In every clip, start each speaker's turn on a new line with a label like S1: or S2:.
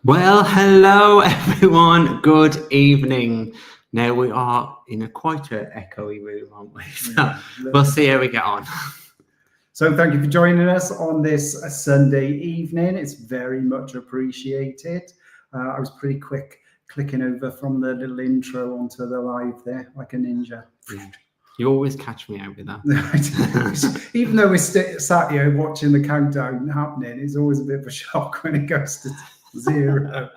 S1: Well, hello everyone. Good evening. Now we are in a quite an echoey room, aren't we? So we'll see how we get on.
S2: So thank you for joining us on this Sunday evening. It's very much appreciated. I was pretty quick clicking over from the little intro onto the live there, like a ninja.
S1: You always catch me out with that.
S2: Even though we're sat here watching the countdown happening, it's always a bit of a shock when it goes to 0.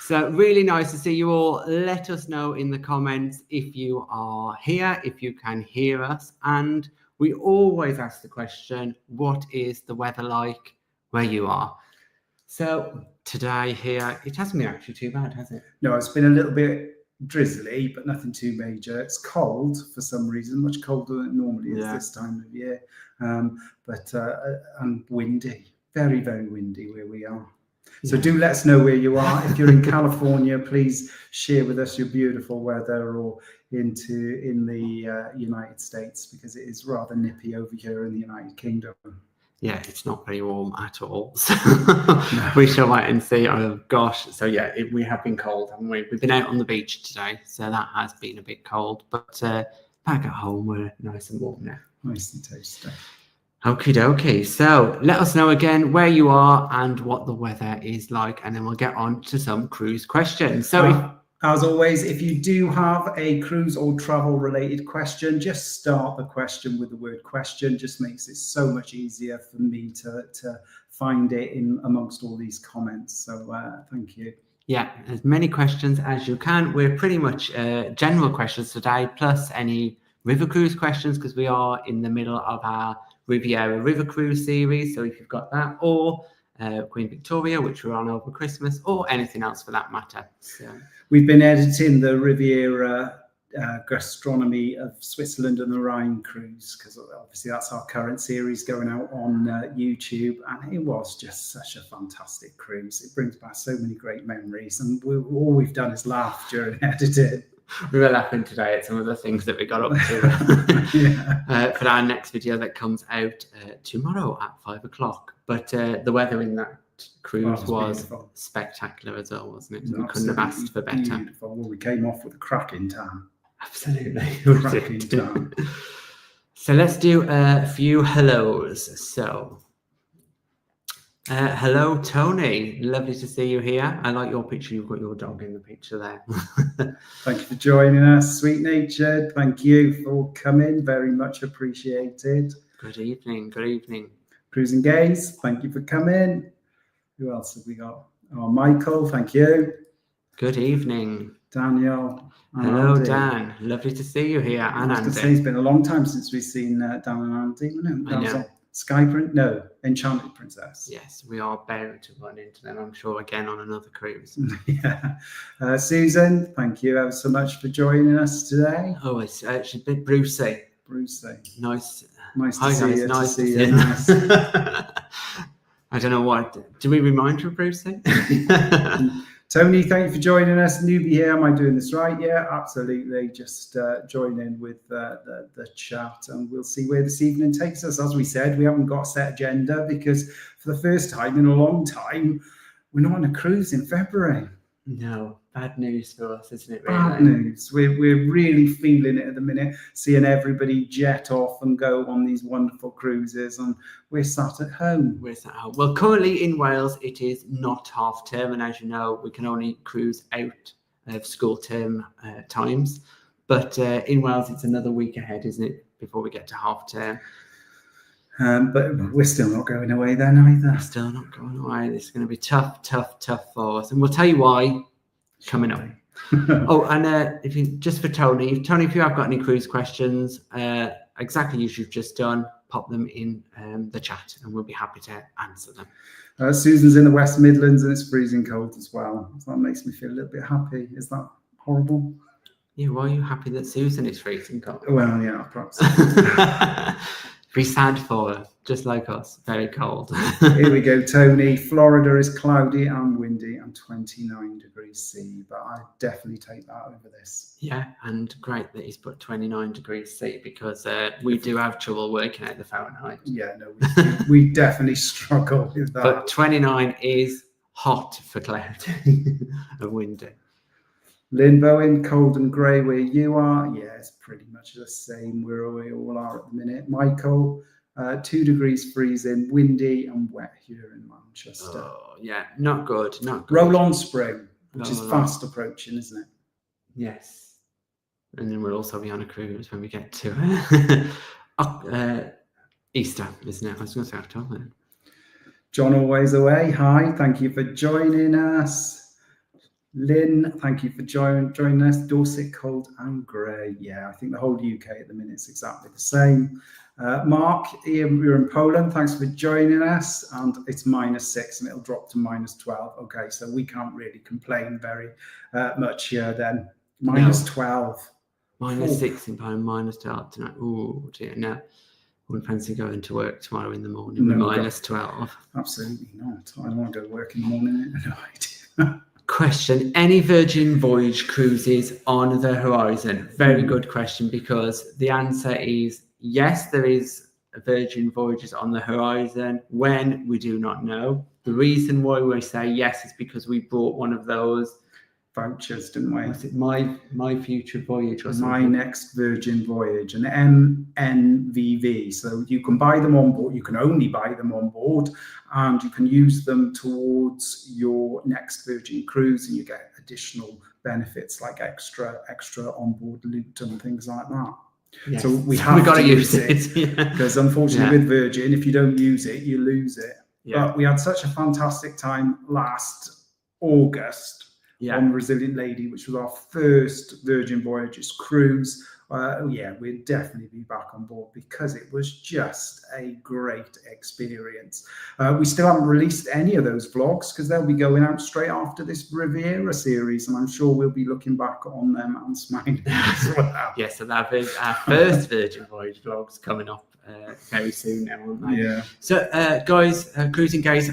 S1: So really nice to see you all. Let us know in the comments if you are here, if you can hear us. And we always ask the question, what is the weather like where you are? So today here, it hasn't been actually too bad, has it?
S2: No, it's been a little bit drizzly, but nothing too major. It's cold for some reason, much colder than it normally is this time of year. And windy, very, very windy where we are. So do let us know where you are. If you're in California, please share with us your beautiful weather, or in the United States, because it is rather nippy over here in the United Kingdom.
S1: Yeah, it's not very warm at all. So we shall wait and see. Oh gosh. So yeah, we have been cold, haven't we? We've been out on the beach today, so that has been a bit cold. But back at home, we're nice and warm now.
S2: Nice and toasty.
S1: Okie dokie. So let us know again where you are and what the weather is like, and then we'll get on to some cruise questions. So
S2: as always, if you do have a cruise or travel related question, just start the question with the word question. Just makes it so much easier for me to find it in amongst all these comments. So thank you.
S1: Yeah, as many questions as you can. We're pretty much general questions today, plus any river cruise questions, because we are in the middle of our Riviera River Cruise series. So if you've got that, or Queen Victoria, which we're on over Christmas, or anything else for that matter. So
S2: we've been editing the Riviera Gastronomy of Switzerland and the Rhine cruise, because obviously that's our current series going out on YouTube, and it was just such a fantastic cruise. It brings back so many great memories, and all we've done is laugh during editing.
S1: We were laughing today at some of the things that we got up to for our next video that comes out tomorrow at 5 o'clock. But the weather in that cruise was spectacular as well, wasn't it? We couldn't have asked for better.
S2: Beautiful. Well, we came off with a cracking tan.
S1: Absolutely.
S2: Cracking tan.
S1: So let's do a few hellos. So hello, Tony. Lovely to see you here. I like your picture. You've got your dog in the picture there.
S2: Thank you for joining us, Sweet Natured. Thank you for coming. Very much appreciated.
S1: Good evening. Good evening.
S2: Cruising Gaze, thank you for coming. Who else have we got? Oh, Michael, thank you.
S1: Good evening.
S2: Daniel.
S1: Hello, Andy. Dan. Lovely to see you here. And Andy.
S2: It's been a long time since we've seen Dan and Andy, wasn't it?
S1: I know.
S2: Enchanted Princess.
S1: Yes, we are bound to run into them, I'm sure, again on another cruise.
S2: Yeah. Susan, thank you ever so much for joining us today.
S1: Oh, it's a bit Brucey.
S2: Brucey.
S1: Nice.
S2: Nice
S1: Hi,
S2: to see
S1: guys.
S2: you.
S1: Nice to see you. I don't know what. Do we remind you of Brucey?
S2: Tony, thank you for joining us. Newbie here. Am I doing this right? Yeah, absolutely. Just join in with the chat, and we'll see where this evening takes us. As we said, we haven't got a set agenda because for the first time in a long time, we're not on a cruise in February.
S1: No, bad news for us, isn't it?
S2: Really? Bad news. We're really feeling it at the minute, seeing everybody jet off and go on these wonderful cruises, and we're sat at home.
S1: We're sat at home. Well, currently in Wales, it is not half term, and as you know, we can only cruise out of school term times. But in Wales, it's another week ahead, isn't it, before we get to half term?
S2: But we're still not going away then either.
S1: Still not going away. This is going to be tough for us, and we'll tell you why coming up. Oh, and just for Tony, if you have got any cruise questions, exactly as you've just done, pop them in the chat, and we'll be happy to answer them.
S2: Susan's in the West Midlands, and it's freezing cold as well. So that makes me feel a little bit happy. Is that horrible?
S1: Yeah, why are you happy that Susan is freezing cold?
S2: Well, yeah, perhaps.
S1: Be sad for her, just like us, very cold.
S2: Here we go, Tony. Florida is cloudy and windy and 29 degrees C, but I definitely take that over this.
S1: Yeah, and great that he's put 29 degrees C, because we do have trouble working out the Fahrenheit.
S2: Yeah, no, we definitely struggle with that.
S1: But 29 is hot for cloudy and windy.
S2: Lynn Bowen, cold and grey where you are. Yeah, it's pretty much the same where we all are at the minute. Michael, 2 degrees freezing, windy and wet here in Manchester.
S1: Oh, yeah, not good, not good.
S2: Roll on spring, which is fast approaching, isn't it?
S1: Yes. And then we'll also be on a cruise when we get to Easter, isn't it? I was going to say October.
S2: John Always Away, hi, thank you for joining us. Lynn, thank you for joining us. Dorset, cold and grey. Yeah, I think the whole UK at the minute is exactly the same. Mark, you're in Poland. Thanks for joining us. And it's -6 and it'll drop to -12. Okay, so we can't really complain very much here then. -12.
S1: -6 in Poland, -12 tonight. Oh dear, no. I wouldn't fancy going to work tomorrow in the morning with -12.
S2: Absolutely not. I don't want to go to work in the morning. No idea.
S1: Question: any Virgin Voyage cruises on the horizon? Very good question, because the answer is yes, there is Virgin Voyages on the horizon. When, we do not know. The reason why we say yes is because we bought one of those
S2: vouchers, didn't we?
S1: Was it my future voyage or something?
S2: My next Virgin Voyage, an MNVV. So you can buy them on board. You can only buy them on board, and you can use them towards your next Virgin cruise, and you get additional benefits like extra onboard loot and things like that. Yes. So we got to use it because unfortunately with Virgin, if you don't use it, you lose it. Yeah. But we had such a fantastic time last August. On Resilient Lady, which was our first Virgin Voyages cruise. We'd definitely be back on board because it was just a great experience. We still haven't released any of those vlogs because they'll be going out straight after this Riviera series, and I'm sure we'll be looking back on them and smiling as well.
S1: Yes, so that is our first Virgin Voyage vlogs coming up very soon now, aren't they?
S2: Yeah.
S1: So, guys, cruising guys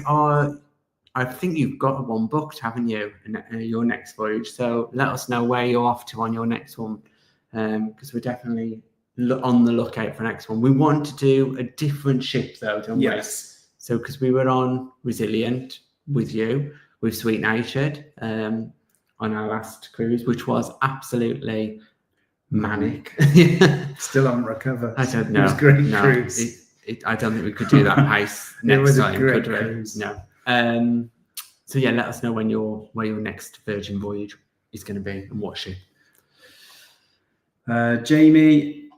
S1: I think you've got one booked, haven't you, your next voyage? So let us know where you're off to on your next one, because we're definitely on the lookout for next one. We want to do a different ship, though, don't we?
S2: Yes.
S1: So because we were on Resilient with you, with Sweet Natured, on our last cruise, which was absolutely manic.
S2: Still haven't recovered.
S1: I don't know.
S2: It was a great cruise.
S1: I don't think we could do that pace next time.
S2: It was a great cruise.
S1: No. So yeah, let us know where your next Virgin Voyage is going to be and what ship.
S2: Jamie,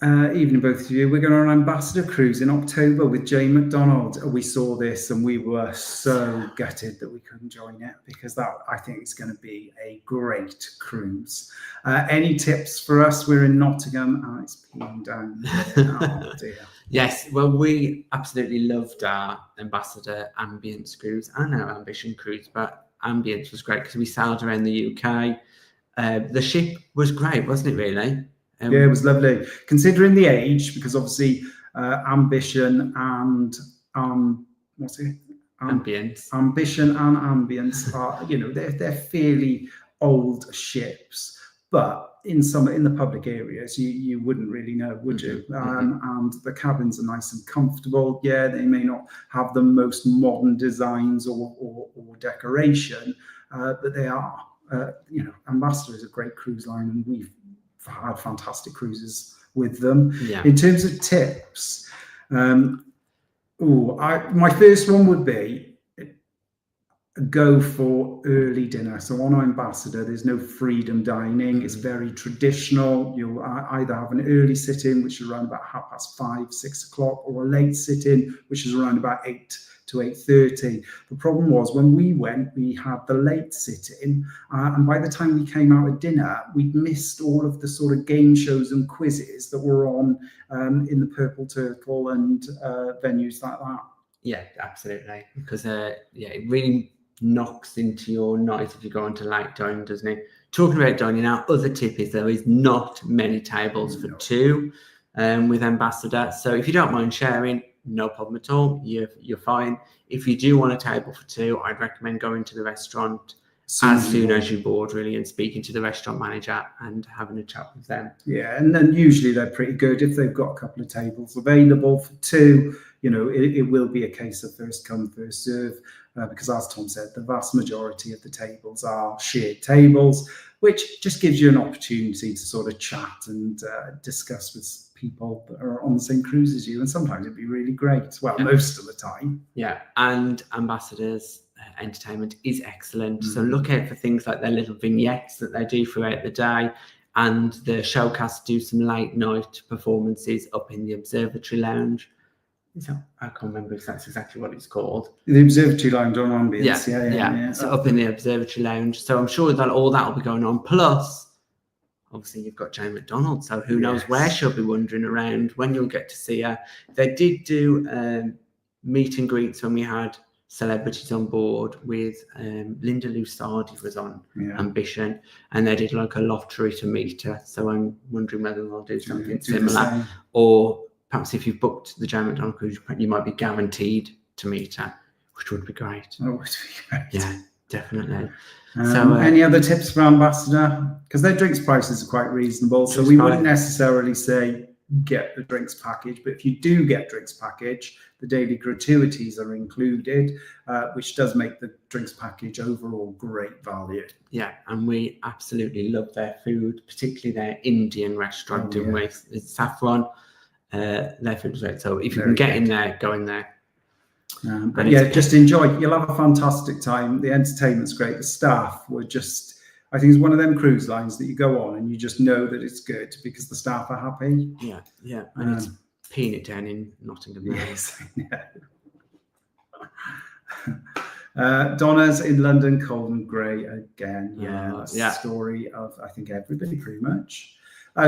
S2: evening both of you. We're going on an ambassador cruise in October with Jane McDonald. We saw this and we were so gutted that we couldn't join it, because that, I think, is going to be a great cruise. Any tips for us? We're in Nottingham and it's peeing down. Oh dear.
S1: Yes, well, we absolutely loved our Ambassador Ambience cruise and our Ambition cruise, but Ambience was great because we sailed around the UK. The ship was great, wasn't it, really?
S2: Yeah, it was lovely. Considering the age, because obviously Ambition and
S1: Ambience.
S2: Ambition and Ambience are, they're fairly old ships, but in the public areas, you wouldn't really know, would you? And the cabins are nice and comfortable. Yeah, they may not have the most modern designs or decoration, but they are. Ambassador is a great cruise line, and we've had fantastic cruises with them.
S1: Yeah.
S2: In terms of tips, my first one would be go for early dinner. So on Ambassador, there's no freedom dining. It's very traditional. You'll either have an early sit-in, which is around about 5:30, 6 o'clock, or a late sit-in, which is around about 8 to 8:30. The problem was when we went, we had the late sit-in, and by the time we came out at dinner, we'd missed all of the sort of game shows and quizzes that were on in the Purple Turtle and venues like that.
S1: Yeah, absolutely. Because it really knocks into your night if you go on to late dining, doesn't it? Talking about dining, our other tip is there is not many tables for two with Ambassador. So if you don't mind sharing, no problem at all. You're fine. If you do want a table for two, I'd recommend going to the restaurant as soon as you board, really, and speaking to the restaurant manager and having a chat with them.
S2: Yeah, and then usually they're pretty good if they've got a couple of tables available for two. It will be a case of first come, first serve. because as Tom said, the vast majority of the tables are shared tables, which just gives you an opportunity to sort of chat and discuss with people that are on the same cruise as you, and sometimes it'd be really great. Well, most of the time.
S1: Yeah, and Ambassadors entertainment is excellent. So look out for things like their little vignettes that they do throughout the day, and the showcast do some late night performances up in the observatory lounge. So I can't remember if that's exactly what it's called.
S2: The observatory lounge on ambience. Yeah.
S1: So up in the observatory lounge. So I'm sure that all that will be going on. Plus, obviously, you've got Jane McDonald. So who knows where she'll be wandering around, when you'll get to see her. They did do meet and greets when we had celebrities on board with Linda Lusardi was on Ambition, and they did like a lottery to meet her. So I'm wondering whether they'll do something similar, or perhaps if you've booked the Jane McDonald cruise, you might be guaranteed to meet her, which would be great.
S2: Oh, would be great.
S1: Yeah, definitely.
S2: So, any other tips for Ambassador? Because their drinks prices are quite reasonable, so we wouldn't necessarily say get the drinks package, but if you do get drinks package, the daily gratuities are included, which does make the drinks package overall great value.
S1: Yeah, and we absolutely love their food, particularly their Indian restaurant in Wales. It's Saffron. Their food is great, so if you can get in there, go in there.
S2: But yeah, just enjoy. You'll have a fantastic time. The entertainment's great. The staff were just, I think it's one of them cruise lines that you go on and you just know that it's good because the staff are happy.
S1: Yeah. And it's peanut down in Nottingham.
S2: Yes. Donna's in London, cold and grey again. That's the story of, I think, everybody pretty much.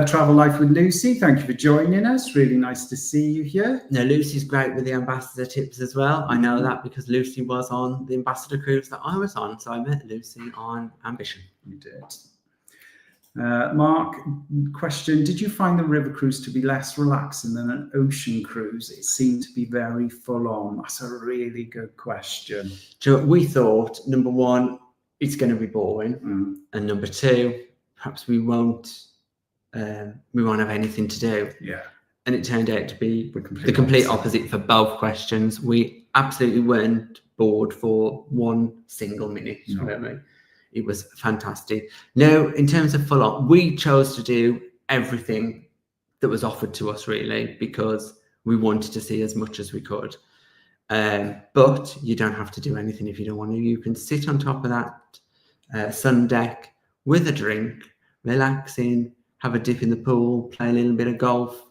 S2: Travel Life with Lucy, thank you for joining us. Really nice to see you here.
S1: No, Lucy's great with the Ambassador tips as well. I know that because Lucy was on the Ambassador cruise that I was on. So I met Lucy on Ambition.
S2: You did. Mark, question, did you find the river cruise to be less relaxing than an ocean cruise? It seemed to be very full on. That's a really good question.
S1: So we thought, number one, it's going to be boring. And number two, perhaps we won't have anything to do.
S2: Yeah.
S1: And it turned out to be the complete opposite for both questions. We absolutely weren't bored for one single minute. No. It was fantastic. Now, in terms of full on, we chose to do everything that was offered to us, really, because we wanted to see as much as we could. But you don't have to do anything if you don't want to. You can sit on top of that sun deck with a drink, relaxing, have a dip in the pool, play a little bit of golf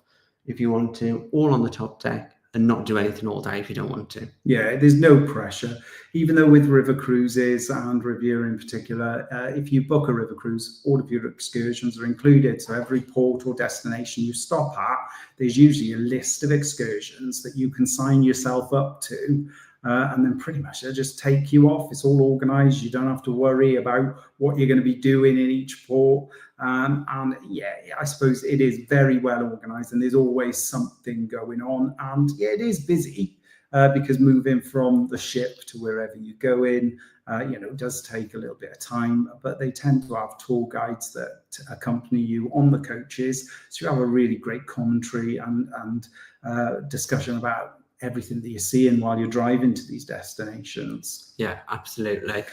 S1: if you want to, all on the top deck, and not do anything all day if you don't want to.
S2: Yeah, there's no pressure. Even though with river cruises and Riviera in particular, if you book a river cruise, all of your excursions are included. So every port or destination you stop at, there's usually a list of excursions that you can sign yourself up to. And then pretty much they'll just take you off. It's all organised. You don't have to worry about what you're going to be doing in each port. And yeah, I suppose it is very well organised and there's always something going on. And yeah, it is busy because moving from the ship to wherever you go in, does take a little bit of time, but they tend to have tour guides that accompany you on the coaches. So you have a really great commentary and discussion about everything that you're seeing while you're driving to these destinations.
S1: Yeah, absolutely.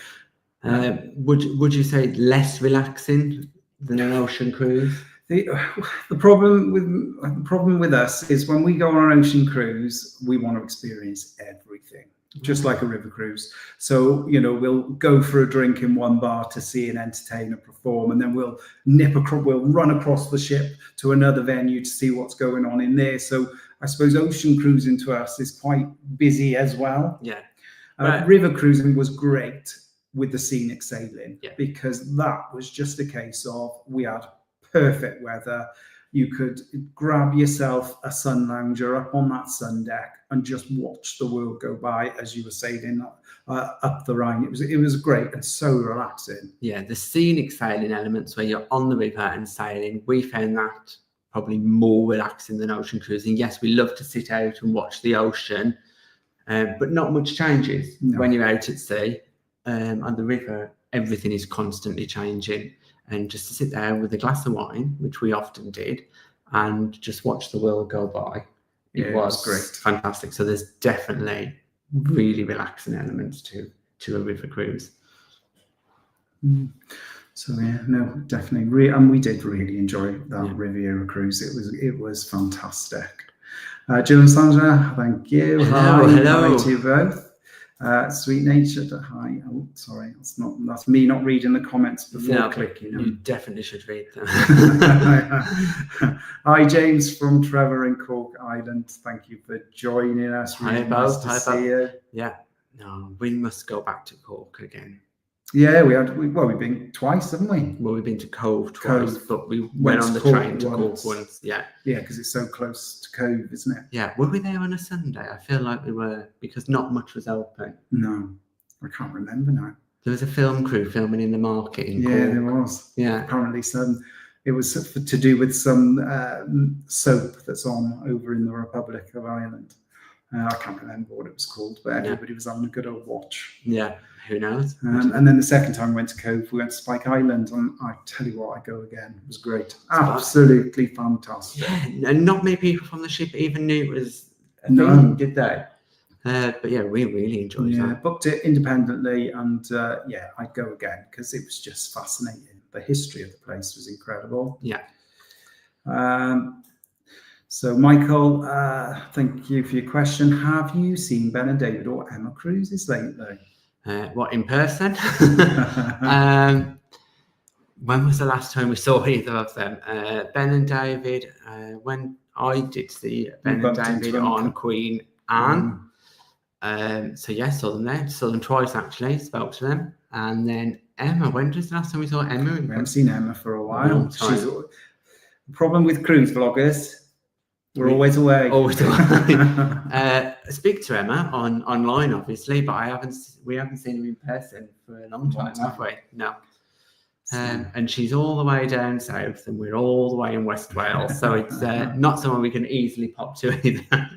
S1: Would you say less relaxing than an ocean cruise?
S2: The problem with us is when we go on an ocean cruise, we want to experience everything, just like a river cruise. So, we'll go for a drink in one bar to see an entertainer perform, and then we'll run across the ship to another venue to see what's going on in there. So I suppose ocean cruising to us is quite busy as well.
S1: Yeah.
S2: River cruising was great with the scenic sailing because that was just a case of we had perfect weather. You could grab yourself a sun lounger up on that sun deck and just watch the world go by as you were sailing up the Rhine. It was great and so relaxing.
S1: Yeah, the scenic sailing elements where you're on the river and sailing, we found that probably more relaxing than ocean cruising. Yes, we love to sit out and watch the ocean, but not much changes when you're out at sea. On the river, everything is constantly changing. And just to sit there with a glass of wine, which we often did, and just watch the world go by, it was great, fantastic. So there's definitely really relaxing elements to a river cruise.
S2: So yeah, no, definitely, and we did really enjoy that Riviera cruise. It was fantastic. Jill and Sandra, thank you.
S1: Hello.
S2: Hi to you both. Sweet natured. Hi. Oh, sorry, that's me not reading the comments before clicking.
S1: You definitely should read them.
S2: Hi, James from Trevor in Cork Island. Thank you for joining us. Really nice to see you.
S1: Yeah. No, we must go back to Cork again.
S2: Yeah, we've been twice, haven't we?
S1: Well, we've been to Cove twice, but we went on the train to Cork once. Yeah.
S2: Yeah, because it's so close to Cove, isn't it?
S1: Yeah. Were we there on a Sunday? I feel like we were, because not much was open.
S2: No, I can't remember now.
S1: There was a film crew filming in the market in Cork.
S2: Yeah, there was.
S1: Yeah.
S2: Apparently it was to do with some soap that's on over in the Republic of Ireland. I can't remember what it was called, but everybody was having a good old watch.
S1: Yeah, who knows?
S2: And then the second time we went to Cove, we went to Spike Island, and I tell you what, I go again. It was great. Absolutely fantastic.
S1: Yeah, and not many people from the ship even knew it was a thing, did they? But yeah, we really enjoyed that.
S2: Yeah, booked it independently, and I'd go again because it was just fascinating. The history of the place was incredible.
S1: Yeah.
S2: So, Michael, thank you for your question. Have you seen Ben and David or Emma cruises lately?
S1: What, in person? When was the last time we saw either of them? Ben and David, when I did see Ben and David on Queen Anne. So yeah, saw them there. Saw them twice actually, spoke to them. And then Emma, when was the last time we saw Emma?
S2: We haven't seen Emma for a while. The problem with cruise vloggers, we're always away.
S1: Always away. Speak to Emma online, obviously, but we haven't seen her in person for a long time, have we? No. And she's all the way down south, and we're all the way in West Wales, so it's not someone we can easily pop to either.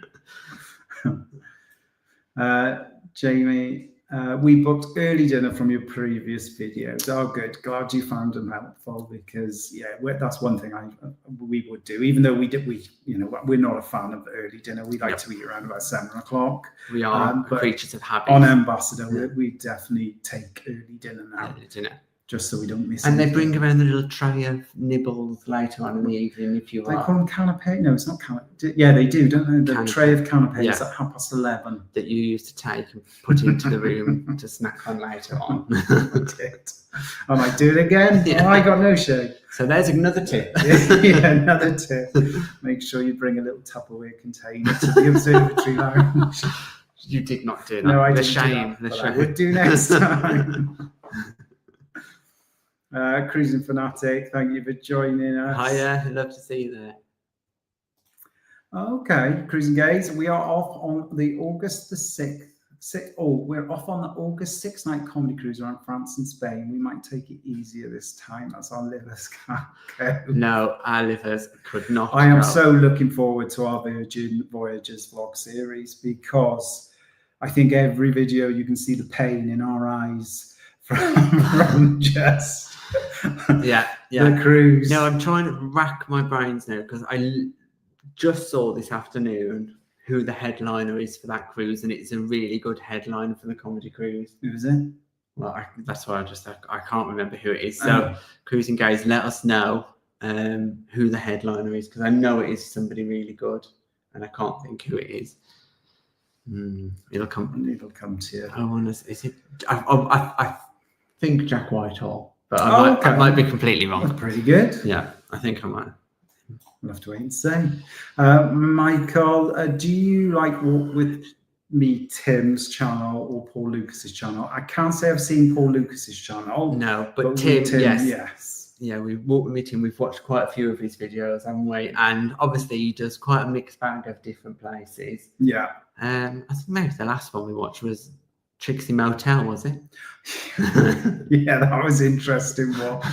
S2: Jamie, we booked early dinner from your previous videos. Oh, good. Glad you found them helpful, because that's one thing we would do. Even though we're not a fan of early dinner. We like to eat around about 7 o'clock.
S1: We are creatures of habit.
S2: On Ambassador, we definitely take early dinner now.
S1: Early dinner.
S2: Just so we don't miss
S1: And they bring around the little tray of nibbles later on in the evening if you
S2: They call them canapé? No, it's not canapé. Yeah, they do, don't they? The tray of canapés at 11:30.
S1: That you used to take and put into the room to snack on later on.
S2: I might do it again. Yeah. Oh, I got no shame.
S1: So there's another tip.
S2: Another tip. Make sure you bring a little Tupperware container to the observatory lounge.
S1: You did not do that.
S2: No, I
S1: didn't.
S2: The shame. I would do next time. Cruising Fanatic, thank you for joining us.
S1: Hiya, love to see you there.
S2: Okay, Cruising Gays, we are off on the August the 6th. We're off on the August 6th night comedy cruise around France and Spain. We might take it easier this time as our livers can't go.
S1: No, our livers could not.
S2: I am so looking forward to our Virgin Voyages vlog series, because I think every video you can see the pain in our eyes from just the cruise.
S1: No, I'm trying to rack my brains now, because I just saw this afternoon who the headliner is for that cruise, and it's a really good headliner for the comedy cruise.
S2: Who is it?
S1: Well, that's why I can't remember who it is. So, Cruising Guys, let us know who the headliner is, because I know it is somebody really good, and I can't think who it is. It'll come
S2: to you.
S1: I want to. Is it? I think Jack Whitehall, but I might be completely wrong.
S2: That's pretty good.
S1: Yeah, I think I might.
S2: We'll have to wait and see. Michael, do you like Walk With Me Tim's channel or Paul Lucas's channel? I can't say I've seen Paul Lucas's channel.
S1: No, but Tim, yes. Yeah, we Walk With Me Tim. We've watched quite a few of his videos, haven't we? And obviously he does quite a mixed bag of different places.
S2: Yeah.
S1: I think maybe the last one we watched was Trixie Motel, was it?
S2: Yeah, that was an interesting watch.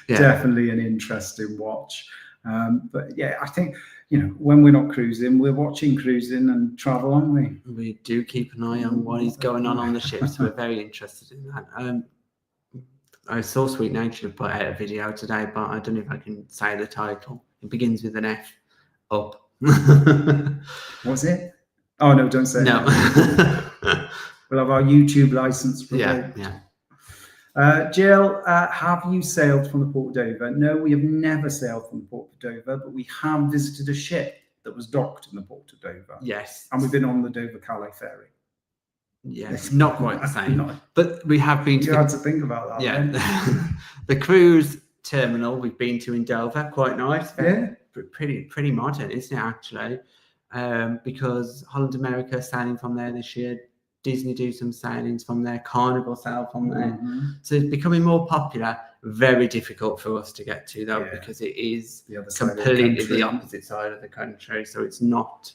S2: Definitely an interesting watch. But yeah, I think, when we're not cruising, we're watching cruising and travel, aren't we?
S1: We do keep an eye on what is going on the ship, so we're very interested in that. I saw Sweet Nature put out a video today, but I don't know if I can say the title. It begins with an F. Up.
S2: Was it? Oh no, don't say
S1: No.
S2: that. We'll have our YouTube license revoked. Jill, have you sailed from the Port of Dover? No, we have never sailed from the Port of Dover, but we have visited a ship that was docked in the Port of Dover.
S1: Yes.
S2: And we've been on the Dover-Calais ferry.
S1: Yes, not quite the same. But we have been to...
S2: You had to think about that.
S1: Yeah. The cruise terminal we've been to in Dover, quite nice.
S2: Yeah.
S1: Pretty modern, isn't it, actually? Because Holland America sailing from there this year, Disney do some sailings from there, Carnival sail from there. So it's becoming more popular. Very difficult for us to get to, though, because it is completely the opposite side of the country. So it's not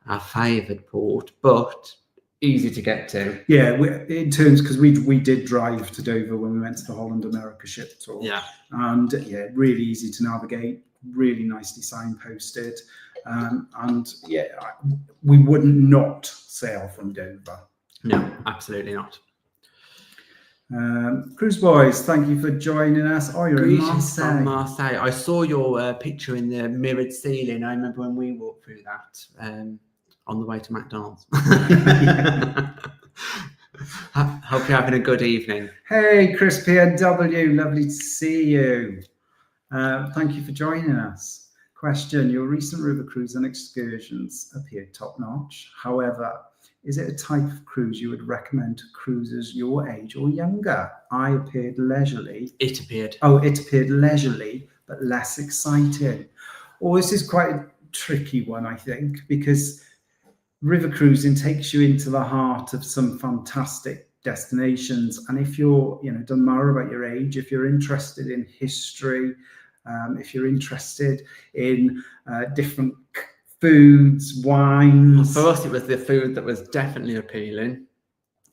S1: our favoured port, but easy to get to.
S2: Yeah, in terms, because we did drive to Dover when we went to the Holland America ship tour.
S1: Yeah.
S2: And yeah, really easy to navigate, really nicely signposted. And yeah, we wouldn't not sail from Dover.
S1: No, absolutely not.
S2: Cruise Boys, thank you for joining us. Oh, you're in Marseille.
S1: From Marseille. I saw your picture in the mirrored ceiling. I remember when we walked through that on the way to McDonald's. Hope you're having a good evening.
S2: Hey, Chris PNW, lovely to see you. Thank you for joining us. Question, your recent river cruise and excursions appeared top-notch. However, is it a type of cruise you would recommend to cruisers your age or younger? I appeared leisurely.
S1: It appeared.
S2: Oh, it appeared leisurely, but less exciting. Oh, this is quite a tricky one, I think, because river cruising takes you into the heart of some fantastic destinations. And if you're, doesn't matter about your age, if you're interested in history, if you're interested in different foods, wines.
S1: For us, it was the food that was definitely appealing.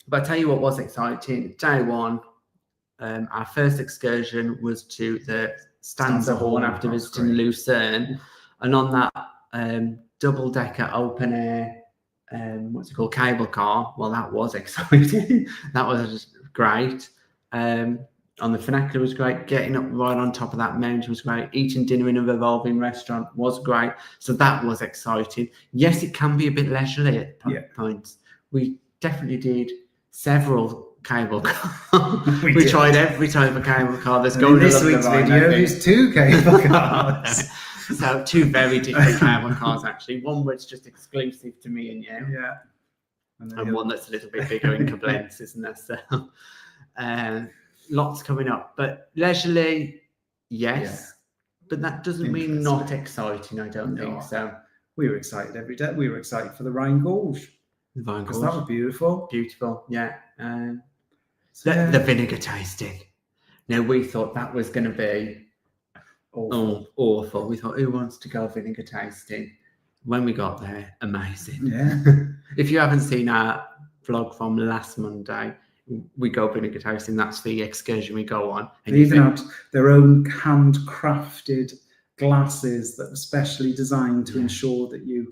S1: But I tell you what was exciting. Day one, our first excursion was to the Stanza Horn after visiting Lucerne. And on that double-decker open air, what's it called, cable car, well, that was exciting. That was great. On the Funicular was great. Getting up right on top of that mountain was great. Eating dinner in a revolving restaurant was great. So that was exciting. Yes, it can be a bit leisurely at points. We definitely did several cable cars. we tried every type of cable car. There's going
S2: this week's video. There's 2 cable cars.
S1: So 2 very different cable cars, actually. One was just exclusive to me and you.
S2: Yeah.
S1: And one that's a little bit bigger in Koblenz, isn't there? So, lots coming up, but leisurely, yes, but that doesn't mean not exciting. I don't think so.
S2: We were excited every day. We were excited for the Rhine Gorge. Because that was beautiful.
S1: Beautiful, yeah. The vinegar tasting. Now, we thought that was going to be awful. We thought, who wants to go vinegar tasting? When we got there, amazing. Yeah. If you haven't seen our vlog from last Monday, we go vinegar tasting. That's the excursion we go on. And
S2: they even had their own handcrafted glasses that were specially designed to ensure that you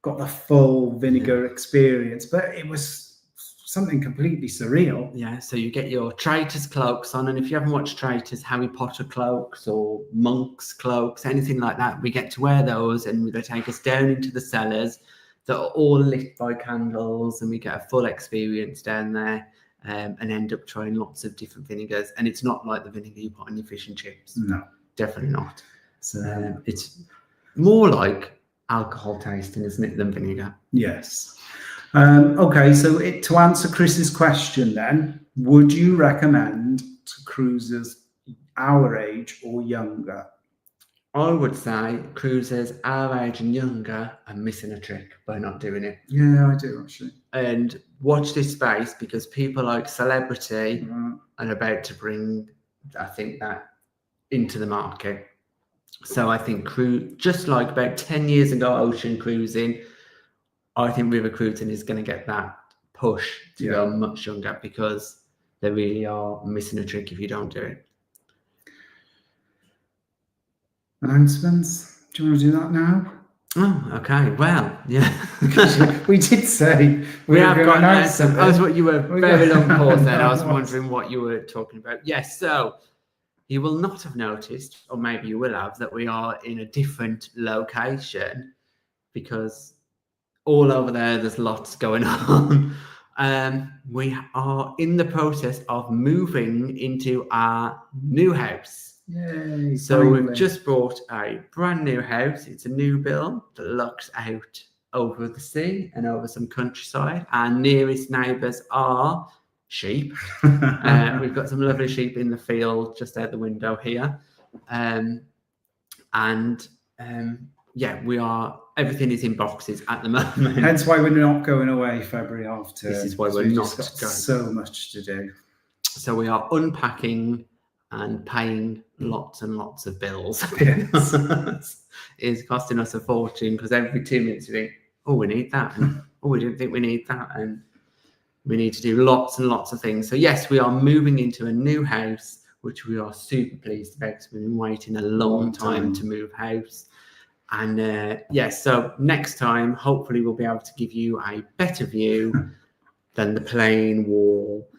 S2: got the full vinegar experience. But it was something completely surreal.
S1: Yeah, so you get your Traitors cloaks on, and if you haven't watched Traitors, Harry Potter cloaks or monks cloaks, anything like that, we get to wear those, and they take us down into the cellars that are all lit by candles, and we get a full experience down there. And end up trying lots of different vinegars, and it's not like the vinegar you put on your fish and chips.
S2: No,
S1: definitely not. So it's more like alcohol tasting, isn't it, than vinegar?
S2: Yes. Okay, so to answer Chris's question, then, would you recommend to cruisers our age or younger?
S1: I would say cruisers our age and younger are missing a trick by not doing it.
S2: Yeah, I do actually.
S1: And watch this space, because people like Celebrity are about to bring, I think, that into the market. So I think just like about 10 years ago, ocean cruising, I think river cruising is going to get that push to go much younger, because they really are missing a trick if you don't do it.
S2: Announcements. Do you want to do that now?
S1: Oh, okay. Well, yeah.
S2: We did say
S1: we have got announcements. That was what you were very long pause then. I was wondering what you were talking about. Yes, so you will not have noticed, or maybe you will have, that we are in a different location, because all over there. There's lots going on. We are in the process of moving into our new house.
S2: Yay!
S1: So
S2: finally.
S1: we've just bought a brand new house. It's a new build that looks out over the sea and over some countryside. Our nearest neighbours are sheep. We've got some lovely sheep in the field just out the window here. Yeah, we are. Everything is in boxes at the moment.
S2: Hence why we're not going away February half term.
S1: This is why we're not
S2: got
S1: going.
S2: So much to do.
S1: So we are unpacking and paying lots and lots of bills.
S2: Yes.
S1: It's costing us a fortune because every 2 minutes you think, oh, we need that, and oh, we didn't think we need that, and we need to do lots and lots of things. So yes, we are moving into a new house, which we are super pleased about because we've been waiting a long time to move house. And yes, so next time, hopefully we'll be able to give you a better view than the plain wall.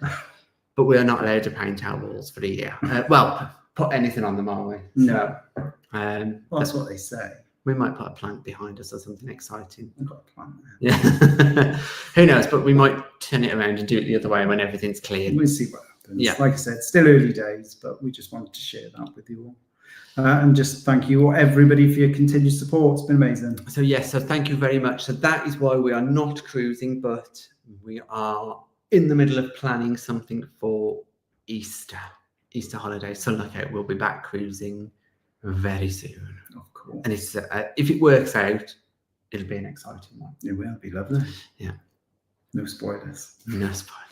S1: But we are not allowed to paint our walls for the year. Well, put anything on them, are we?
S2: No.
S1: So,
S2: well, that's what they say.
S1: We might put a plant behind us or something exciting.
S2: I've got a plant there.
S1: Yeah. Who knows? But we might turn it around and do it the other way when everything's clear.
S2: We'll see what happens.
S1: Yeah.
S2: Like I said, still early days, but we just wanted to share that with you all. And just thank you everybody for your continued support. It's been amazing.
S1: So yes, so thank you very much. So that is why we are not cruising, but we are in the middle of planning something for Easter holidays. So look out, we'll be back cruising very soon.
S2: Of course.
S1: And it's if it works out, it'll be an exciting one.
S2: It will be lovely.
S1: Yeah.
S2: No spoilers.
S1: No spoilers.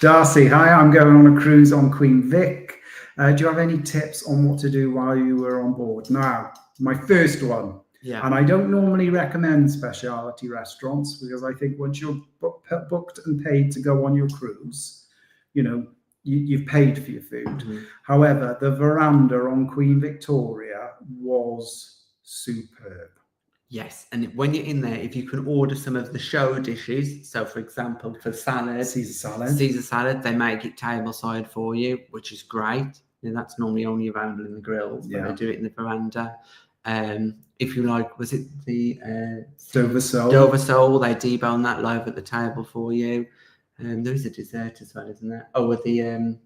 S2: Darcy, hi, I'm going on a cruise on Queen Vic. Do you have any tips on what to do while you were on board? Now, my first one, and I don't normally recommend specialty restaurants because I think once you're booked and paid to go on your cruise, you know, you've paid for your food. Mm-hmm. However, the veranda on Queen Victoria was superb.
S1: Yes, and when you're in there, if you can order some of the show dishes, so for example, for salad, Caesar salad, they make it tableside for you, which is great. And that's normally only available in the grills, but they do it in the veranda. If you like, was it the
S2: Dover sole?
S1: Dover sole, they debone that live at the table for you. There is a dessert as well, isn't there? Oh, with the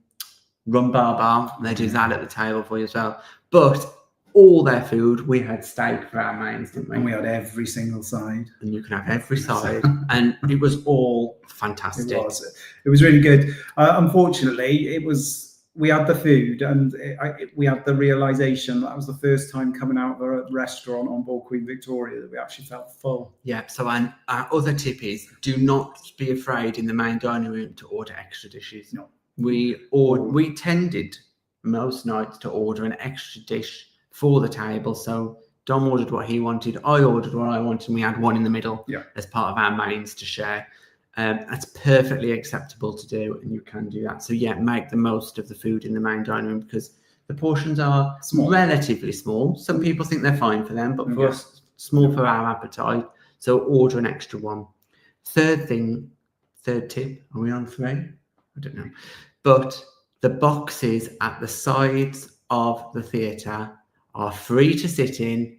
S1: rum barbar, they do that at the table for you as well. But all their food, we had steak for our mains, didn't we?
S2: And we had every single side.
S1: And you can have every side. And it was all fantastic.
S2: It was really good. Unfortunately, we had the food and we had the realization that was the first time coming out of a restaurant on board Queen Victoria that we actually felt full.
S1: Yeah, so our other tip is do not be afraid in the main dining room to order extra dishes.
S2: No.
S1: We tended most nights to order an extra dish for the table. So Dom ordered what he wanted, I ordered what I wanted, and we had one in the middle as part of our mains to share. That's perfectly acceptable to do, and you can do that. So yeah, make the most of the food in the main dining room because the portions are relatively small. Some people think they're fine for them, but for us, small for our appetite. So order an extra one. Third tip, are we on 3? I don't know. But the boxes at the sides of the theatre are free to sit in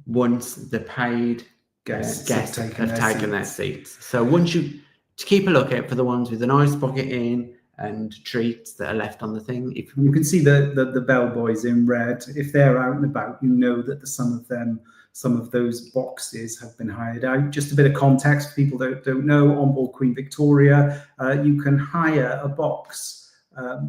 S1: once the paid guests have taken their seats. So once to keep a lookout for the ones with an ice bucket in and treats that are left on the thing.
S2: If you can see the bellboys in red, if they're out and about, you know that some of those boxes have been hired out. Just a bit of context for people that don't know, on board Queen Victoria, you can hire a box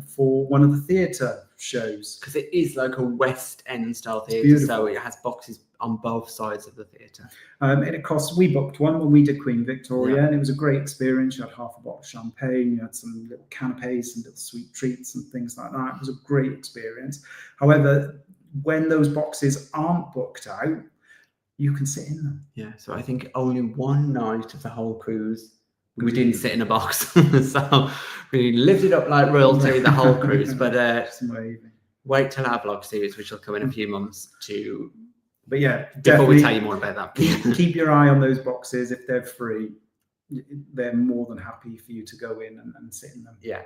S2: for one of the theatre shows.
S1: Because it is like a West End style theatre, so it has boxes on both sides of the theatre. We booked one when we did Queen Victoria, and it was a great experience. You had half a bottle of champagne, you had some little canapes, some little sweet treats and things like that. It was a great experience. However, when those boxes aren't booked out, you can sit in them. Yeah, so I think only one night of the whole cruise we didn't sit in a box. So we lived it up like royalty the whole cruise. But wait till our vlog series, which will come in a few months
S2: But yeah,
S1: before we tell you more about that.
S2: Keep your eye on those boxes. If they're free, they're more than happy for you to go in and sit in them.
S1: Yeah,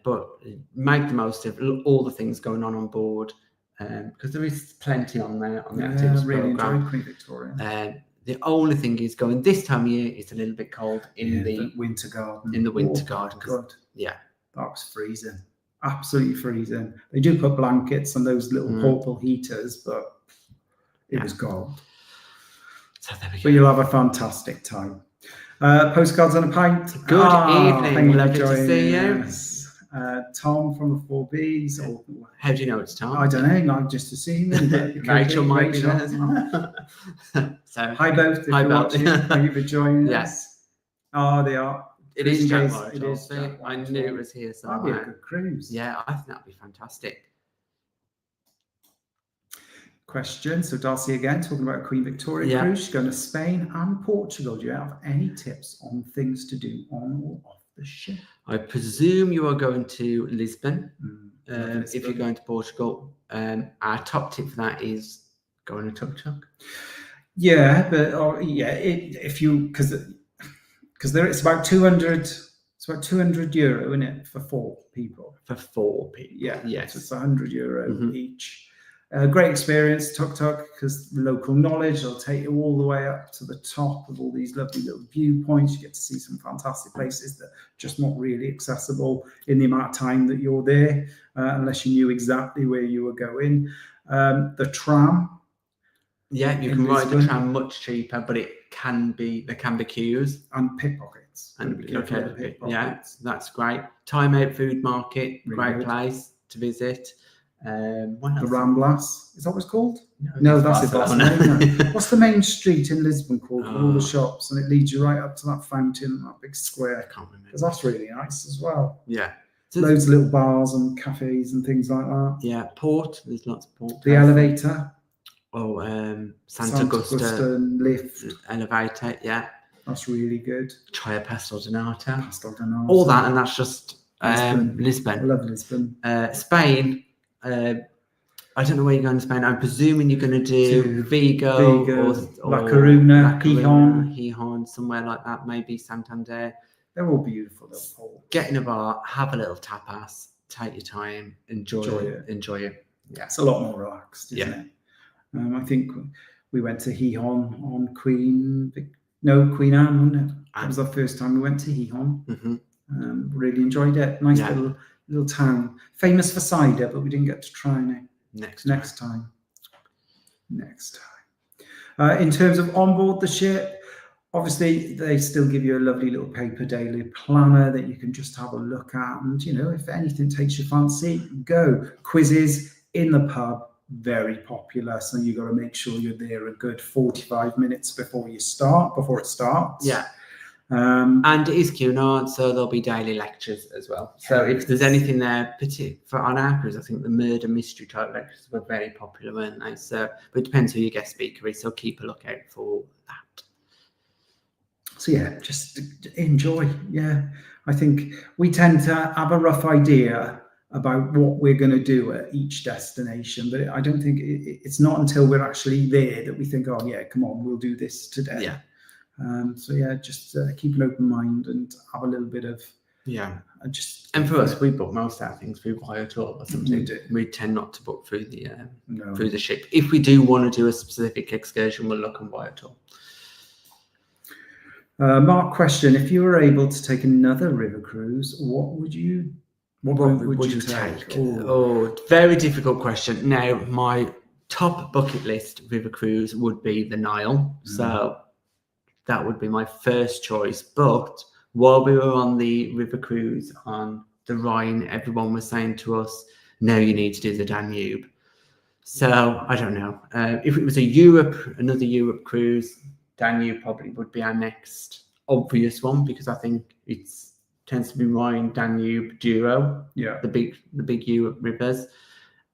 S1: but make the most of all the things going on board, because there is plenty on there on the activities
S2: really
S1: program.
S2: enjoyed Queen Victoria.
S1: The only thing is going this time of year, it's a little bit cold in the
S2: winter garden.
S1: In the winter garden.
S2: God.
S1: Yeah.
S2: That was freezing. Absolutely freezing. They do put blankets and those little portable heaters, but it was cold.
S1: So there we go.
S2: But you'll have a fantastic time. Postcards and a pint.
S1: Good evening.
S2: Thank you
S1: Lovely
S2: for
S1: to
S2: joining
S1: see you.
S2: us. Tom from the 4Bs. Or,
S1: How do you know it's Tom?
S2: I don't know. I'm just assuming.
S1: Rachel might be there as well. So,
S2: hi both. If
S1: hi
S2: you're
S1: both.
S2: watching, thank you for joining
S1: Yeah.
S2: us. Oh, they are.
S1: It is Jack
S2: It is Jack
S1: I knew it was here somewhere.
S2: That'd be a good cruise.
S1: Yeah, I think that'd be fantastic.
S2: Question. So Darcy again talking about a Queen Victoria cruise. She's going to Spain and Portugal. Do you have any tips on things to do on or off the ship?
S1: I presume you are going to Lisbon.
S2: Lisbon.
S1: If you're going to Portugal, our top tip for that is go on a tuk-tuk.
S2: Yeah, but if you because there it's about 200. It's about €200, isn't it, for 4 people?
S1: For 4 people.
S2: Yeah.
S1: Yes.
S2: So it's €100 each. Great experience, tuk-tuk, because local knowledge, they'll take you all the way up to the top of all these lovely little viewpoints. You get to see some fantastic places that are just not really accessible in the amount of time that you're there, unless you knew exactly where you were going. The tram.
S1: Yeah, you can ride the tram much cheaper, but there can be queues.
S2: And pickpockets.
S1: Yeah, that's great. Time Out Food Market, really great place to visit.
S2: The Ramblas, is that what it's called?
S1: No,
S2: that's it. Barcelona. What's the main street in Lisbon called with all the shops, and it leads you right up to that fountain, that big square?
S1: I can't remember.
S2: Because that's really nice as well.
S1: Yeah.
S2: So loads of little bars and cafes and things like that.
S1: Yeah, port. There's lots of port.
S2: The elevator.
S1: Oh, Santa Augusta
S2: lift.
S1: Elevator, yeah.
S2: That's really good.
S1: Try a pastel donato.
S2: All
S1: that, and that's just Lisbon.
S2: I love Lisbon.
S1: Spain. I don't know where you're going to Spain. I'm presuming you're going to do Vigo or
S2: La Coruña,
S1: Gijón, somewhere like that. Maybe Santander.
S2: They're all beautiful little ports.
S1: Get in a bar, have a little tapas, take your time, enjoy it.
S2: Yeah, it's a lot more relaxed, isn't it? I think we went to Gijón on Queen Anne, wasn't it? That was our first time we went to Gijón. Really enjoyed it. Nice little town, famous for cider, but we didn't get to try it. Next time. In terms of onboard the ship, obviously they still give you a lovely little paper daily planner that you can just have a look at, and if anything takes your fancy, go. Quizzes in the pub, very popular, so you got to make sure you're there a good 45 minutes before it starts.
S1: Yeah. And it is Cunard, so there'll be daily lectures as well. So if there's anything there, for on our cruise, I think the murder mystery type lectures were very popular, weren't they? So, but it depends who your guest speaker is, so keep a lookout for that.
S2: So just enjoy. Yeah, I think we tend to have a rough idea about what we're going to do at each destination, but I don't think it's not until we're actually there that we think, oh yeah, come on, we'll do this today.
S1: Yeah.
S2: Just keep an open mind and have a little bit of
S1: and for us, we book most of our things through Voyages or something. We tend not to book through the ship. If we do want to do a specific excursion, we'll look on Voyages.
S2: Mark, question: if you were able to take another river cruise, what would you take?
S1: Oh, very difficult question. Now, my top bucket list river cruise would be the Nile. So that would be my first choice. But while we were on the river cruise on the Rhine, everyone was saying to us, no, you need to do the Danube. So I don't know. If it was another Europe cruise, Danube probably would be our next obvious one, because I think it tends to be Rhine, Danube, Douro, the big Europe rivers,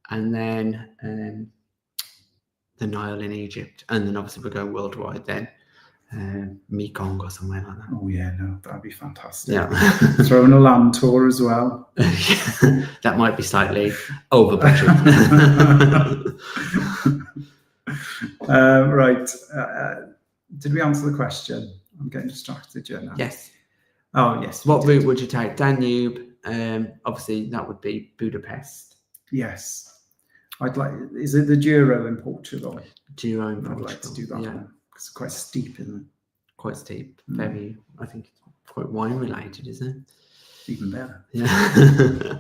S1: and then the Nile in Egypt, and then obviously we're going worldwide then. Mekong or somewhere like that.
S2: Oh yeah, no, that'd be fantastic.
S1: Yeah.
S2: Throw in a land tour as well.
S1: That might be slightly over budget.
S2: Right. Did we answer the question? I'm getting distracted now.
S1: Yes.
S2: Oh yes.
S1: What route would you take? Danube. Obviously that would be Budapest.
S2: Yes. I'd like. Is it the Douro in Portugal?
S1: Douro in Portugal.
S2: I'd like to do that one. It's quite steep, isn't it?
S1: Quite steep. Very, I think it's quite wine related, isn't it?
S2: Even better.
S1: Yeah.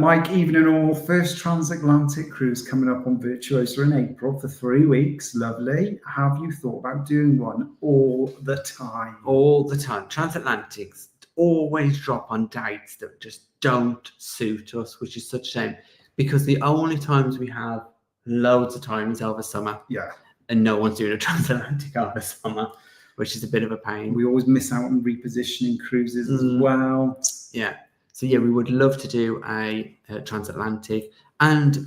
S2: Mike, evening all. First transatlantic cruise coming up on Virtuosa in April for 3 weeks. Lovely. Have you thought about doing one all the time?
S1: All the time. Transatlantics always drop on dates that just don't suit us, which is such a shame, because the only times we have loads of time is over summer.
S2: Yeah.
S1: And no one's doing a transatlantic over summer, which is a bit of a pain.
S2: We always miss out on repositioning cruises as well.
S1: Yeah. So yeah, we would love to do a transatlantic, and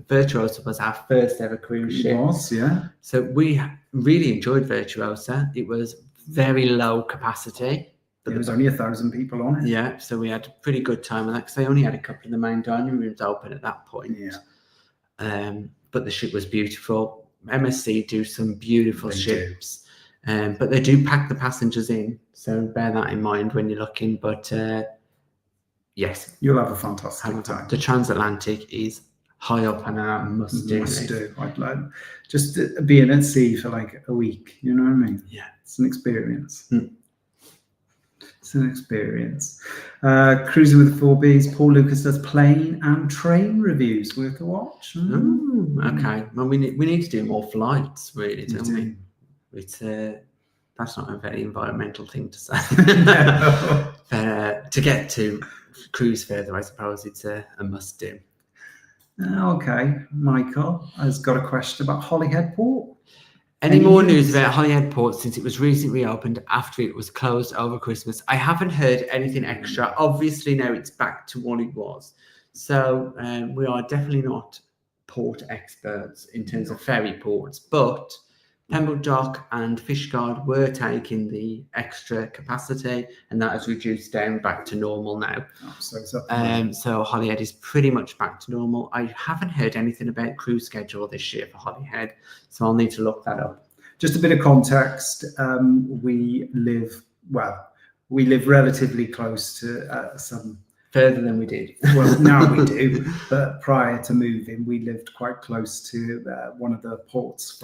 S1: Virtuosa was our first ever cruise ship.
S2: It was, yeah.
S1: So we really enjoyed Virtuosa. It was very low capacity.
S2: There was only 1,000 people on it.
S1: Yeah, so we had a pretty good time on that because they only had a couple of the main dining rooms open at that point.
S2: Yeah.
S1: But the ship was beautiful. MSC do some beautiful ships, but they do pack the passengers in. So bear that in mind when you're looking. But yes,
S2: you'll have a fantastic time.
S1: The transatlantic is high up on our must do.
S2: I'd like just being at sea for like a week. You know what I mean?
S1: Yeah,
S2: it's an experience. It's an experience. Cruising with the 4Bs. Paul Lucas does plane and train reviews. Worth a watch.
S1: Okay. Well, we need to do more flights, really, don't we? It's that's not a very environmental thing to say. To get to cruise further, I suppose it's a must do.
S2: Okay, Michael has got a question about Holyhead Port.
S1: Any more news about Holyhead Port since it was recently opened after it was closed over Christmas? I haven't heard anything extra. Obviously, now it's back to what it was. So we are definitely not port experts in terms of ferry ports, but Pembroke Dock and Fishguard were taking the extra capacity, and that has reduced down back to normal now. So Holyhead is pretty much back to normal. I haven't heard anything about cruise schedule this year for Holyhead, so I'll need to look that up.
S2: Just a bit of context. We live relatively close to some.
S1: Further than we did.
S2: Well, now we do, but prior to moving, we lived quite close to one of the ports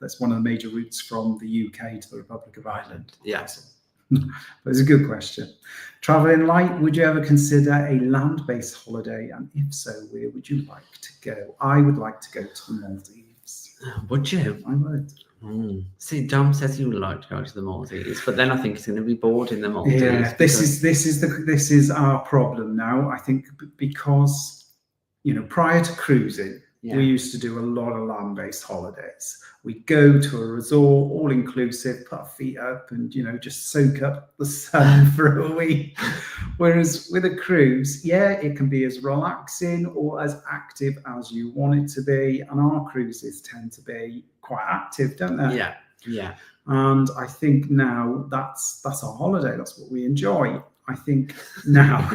S2: that's one of the major routes from the UK to the Republic of Ireland.
S1: Yes.
S2: But it's a good question. Traveling light, would you ever consider a land-based holiday? And if so, where would you like to go? I would like to go to the Maldives.
S1: Would you?
S2: I would.
S1: See, Dom says he would like to go to the Maldives, but then I think he's going to be bored in the Maldives.
S2: Yeah, this is our problem now. I think because prior to cruising, we used to do a lot of land-based holidays. We'd go to a resort, all inclusive, put our feet up, and just soak up the sun for a week. Whereas with a cruise, it can be as relaxing or as active as you want it to be, and our cruises tend to be quite active, don't they?
S1: Yeah.
S2: And I think now that's our holiday. That's what we enjoy. I think now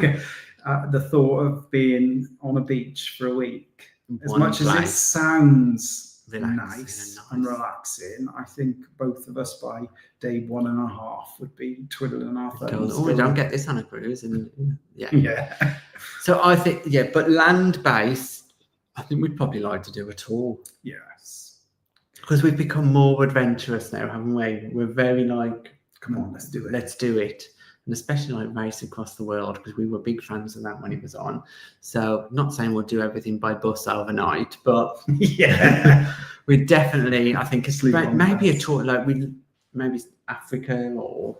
S2: the thought of being on a beach for a week, as much as it sounds nice and relaxing, I think both of us by day 1.5 would be twiddling our thumbs.
S1: We don't get this on a cruise. So I think, but land-based, I think we'd probably like to do a tour.
S2: Yes.
S1: Because we've become more adventurous now, haven't we? We're very
S2: come on, let's do it.
S1: Let's do it. And especially race across the world, because we were big fans of that when it was on. So not saying we'll do everything by bus overnight, but we definitely, I think, maybe a tour, maybe Africa or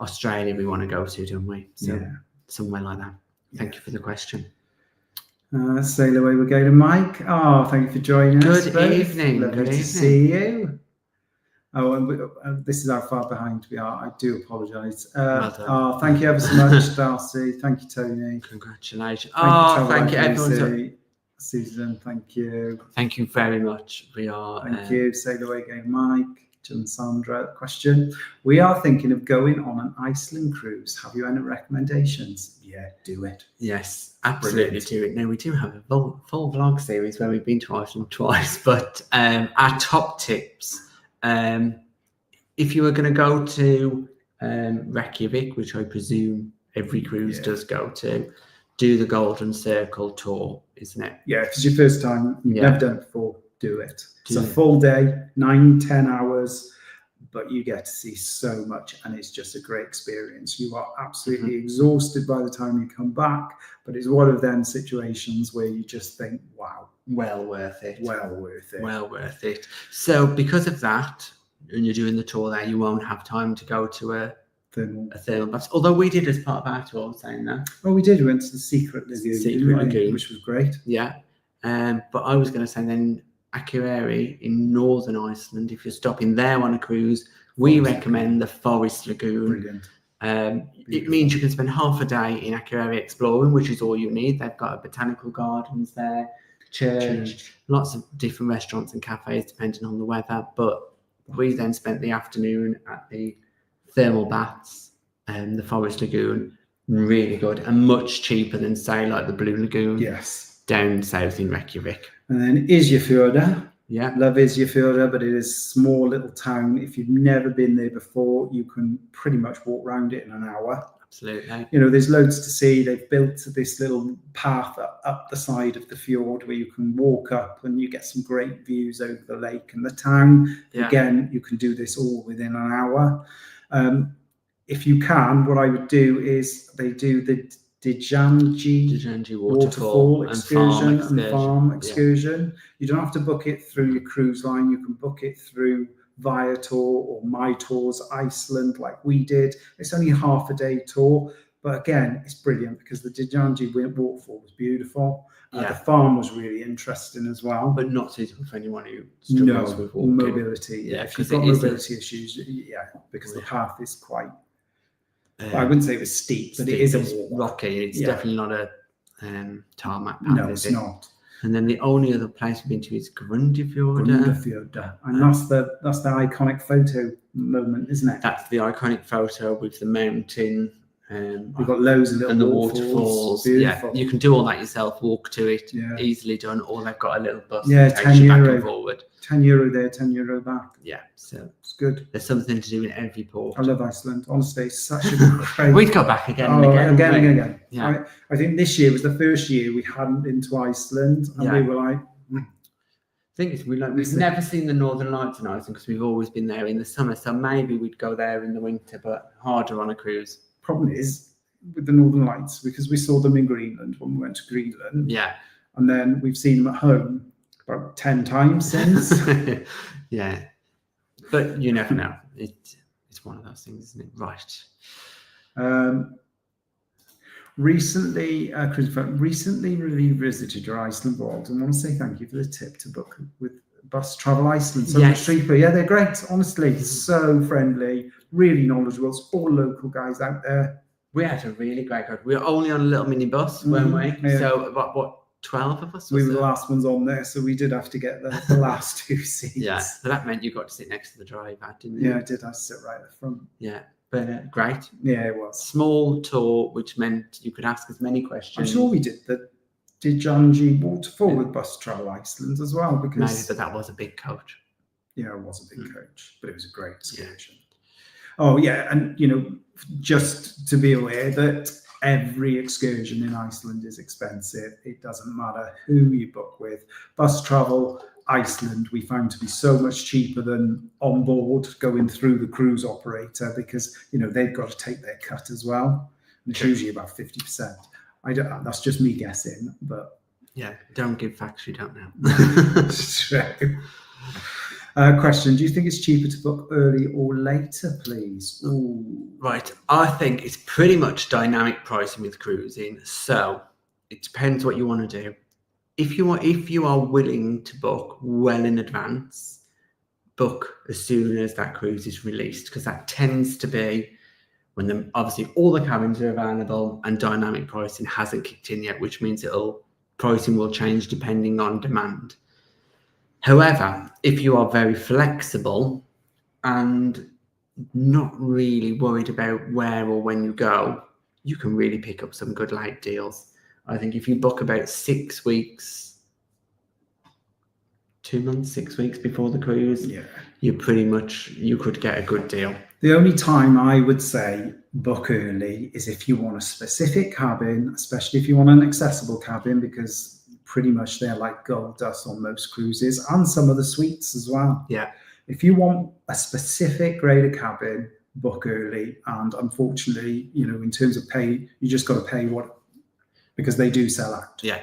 S1: Australia we want to go to, don't we? So somewhere like that. Thank you for the question.
S2: Sail away, we're going to Mike. Oh, thank you for joining us.
S1: Good evening.
S2: Lovely to see you. Oh, and this is how far behind we are. I do apologise. Thank you ever so much, Darcy. Thank you, Tony.
S1: Congratulations.
S2: Thank you, everyone. Susan, thank you.
S1: Thank you very much. We are.
S2: Thank you. Sail away again, Mike. John Sandra. Question. We are thinking of going on an Iceland cruise. Have you any recommendations? Yeah, do it.
S1: Yes, absolutely do it. Now, we do have a full vlog series where we've been to Iceland twice, but our top tips. If you were going to go to Reykjavik, which I presume every cruise does go to, do the Golden Circle tour, isn't it?
S2: Yeah, if it's your first time, you've never done it before, do it. It's a full day, 9-10 hours, but you get to see so much, and it's just a great experience. You are absolutely exhausted by the time you come back, but it's one of them situations where you just think, wow.
S1: Well worth it.
S2: Well worth it.
S1: Well worth it. So because of that, when you're doing the tour there, you won't have time to go to a thermal bath. Although we did as part of our tour, saying that.
S2: Oh, we did. We went to the Secret Lagoon, which was great.
S1: Yeah. But I was going to say then Akureyri in northern Iceland, if you're stopping there on a cruise, we recommend the Forest Lagoon.
S2: Brilliant.
S1: It means you can spend half a day in Akureyri exploring, which is all you need. They've got botanical gardens there, church, lots of different restaurants and cafes depending on the weather. But we then spent the afternoon at the thermal baths and the Forest Lagoon. Really good and much cheaper than, say, like the Blue Lagoon.
S2: Yes.
S1: Down south in Reykjavik.
S2: And then Isafjörður.
S1: Yeah.
S2: Love Isafjörður, but it is a small little town. If you've never been there before, you can pretty much walk around it in an hour.
S1: Absolutely.
S2: You know, there's loads to see. They've built this little path up the side of the fjord where you can walk up and you get some great views over the lake and the town. Yeah. Again, you can do this all within an hour. If you can, what I would do is they do the Djanji waterfall excursion and farm excursion. Yeah. You don't have to book it through your cruise line. You can book it through Viator or My Tours Iceland, like we did. It's only a half a day tour, but again, it's brilliant because the Djanji waterfall was beautiful. The farm was really interesting as well,
S1: but not suitable for anyone who struggles with walking.
S2: Mobility. Yeah, if you've got mobility issues, because the path is quite. I wouldn't say it was steep, but it is
S1: rocky. It's definitely not a tarmac path.
S2: No, it's not.
S1: And then the only other place we've been to is Grundarfjörður.
S2: And that's the iconic photo moment, isn't it?
S1: That's the iconic photo with the mountain.
S2: We've got loads of little
S1: and the waterfalls. Yeah, you can do all that yourself. Walk to it, easily done. Or they've got a little bus.
S2: Yeah,
S1: that takes you back and forward.
S2: €10 there, €10 back.
S1: Yeah, so
S2: it's good.
S1: There's something to do in every port.
S2: I love Iceland. Honestly, it's such a great.
S1: We'd go back again and
S2: again.
S1: Yeah,
S2: I think this year was the first year we hadn't been to Iceland, and we were like.
S1: The thing is, we've never seen the Northern Lights in Iceland because we've always been there in the summer. So maybe we'd go there in the winter, but harder on a cruise.
S2: Problem is with the Northern Lights because we saw them in Greenland when we went to Greenland.
S1: Yeah,
S2: and then we've seen them at home about 10 times since.
S1: Yeah, but you never know. It's one of those things, isn't it? Right.
S2: Recently revisited your Iceland world and want to say thank you for the tip to book with Bus Travel Iceland. So much cheaper. Yeah, they're great. Honestly, so friendly, really knowledgeable. It's all local guys out there.
S1: We had a really great group. We were only on a little mini bus, weren't we? Yeah. So what? 12 of us?
S2: We were the last ones on there, so we did have to get the last 2 seats.
S1: Yeah, so that meant you got to sit next to the driver, didn't you?
S2: Yeah, I did. I sit right at the front.
S1: Yeah, but great.
S2: Yeah, it was.
S1: Small tour, which meant you could ask as many questions.
S2: I'm sure we did the Djanji waterfall with Bus Travel Iceland as well. Because
S1: maybe, but that was a big coach.
S2: Yeah, it was a big coach, but it was a great excursion. Yeah. Oh, yeah, and, just to be aware that every excursion in Iceland is expensive. It doesn't matter who you book with. Bus Travel Iceland we found to be so much cheaper than on board going through the cruise operator because they've got to take their cut as well. And it's usually about 50%. That's just me guessing, but
S1: don't give facts you don't know.
S2: True. Question: do you think it's cheaper to book early or later, please? Ooh.
S1: Right, I think it's pretty much dynamic pricing with cruising. So it depends what you want to do. If you are willing to book well in advance, book as soon as that cruise is released, because that tends to be when obviously all the cabins are available and dynamic pricing hasn't kicked in yet, which means pricing will change depending on demand. However, if you are very flexible and not really worried about where or when you go, you can really pick up some good late deals. I think if you book about 6 weeks, 2 months, 6 weeks before the cruise, you could get a good deal.
S2: The only time I would say book early is if you want a specific cabin, especially if you want an accessible cabin, because pretty much they're like gold dust on most cruises, and some of the suites as well.
S1: Yeah.
S2: If you want a specific grade of cabin, book early. And unfortunately, in terms of pay, you just got to pay because they do sell out.
S1: Yeah.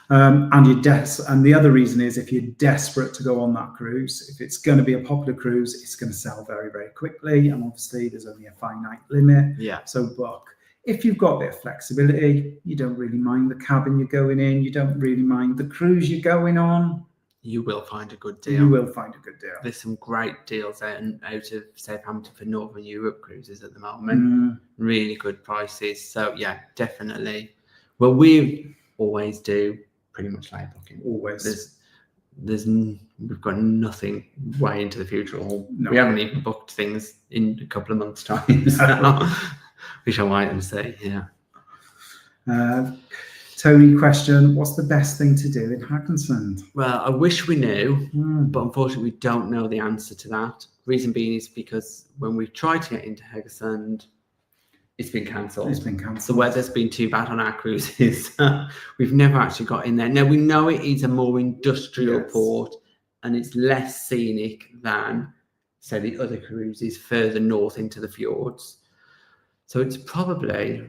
S2: And and the other reason is if you're desperate to go on that cruise, if it's going to be a popular cruise, it's going to sell very, very quickly. And obviously there's only a finite limit.
S1: Yeah.
S2: So book. If you've got a bit of flexibility, you don't really mind the cabin you're going in, you don't really mind the cruise you're going on,
S1: you will find a good deal.
S2: You will find a good deal.
S1: There's some great deals out of Southampton for Northern Europe cruises at the moment. Really good prices. So yeah, definitely. Well, we always do pretty much late booking.
S2: Always.
S1: We've got nothing way into the future. No. We haven't even booked things in a couple of months' time. So we shall wait and see. Yeah.
S2: Tony question, what's the best thing to do in Hagensund?
S1: Well, I wish we knew, but unfortunately we don't know the answer to that. Reason being is because when we tried to get into Hagensund, it's been cancelled.
S2: It's been cancelled.
S1: The weather's been too bad on our cruises. We've never actually got in there. Now, we know it is a more industrial port and it's less scenic than, say, the other cruises further north into the fjords. So it's probably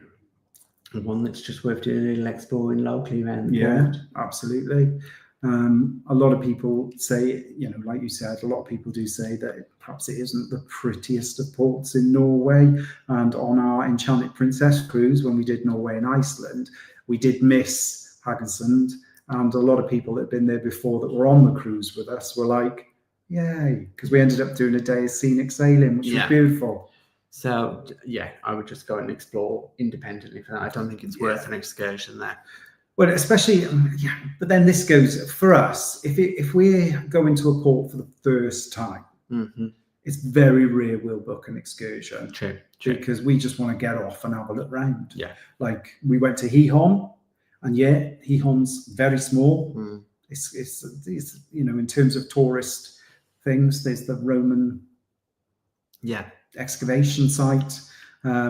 S1: one that's just worth doing a little exploring locally around the port.
S2: Absolutely. A lot of people say, like you said, a lot of people do say that perhaps it isn't the prettiest of ports in Norway. And on our Enchanted Princess cruise, when we did Norway and Iceland, we did miss Hagensund. And a lot of people that had been there before that were on the cruise with us were like, yay, because we ended up doing a day of scenic sailing, which was beautiful.
S1: So, yeah, I would just go and explore independently for that. I don't think it's worth an excursion there.
S2: Well, especially, but then this goes, for us, if we go into a port for the first time, it's very rare we'll book an excursion.
S1: True.
S2: Because we just want to get off and have a look round.
S1: Yeah.
S2: Like, we went to Gijón, and Gijón's very small. It's in terms of tourist things, there's the Roman excavation site, but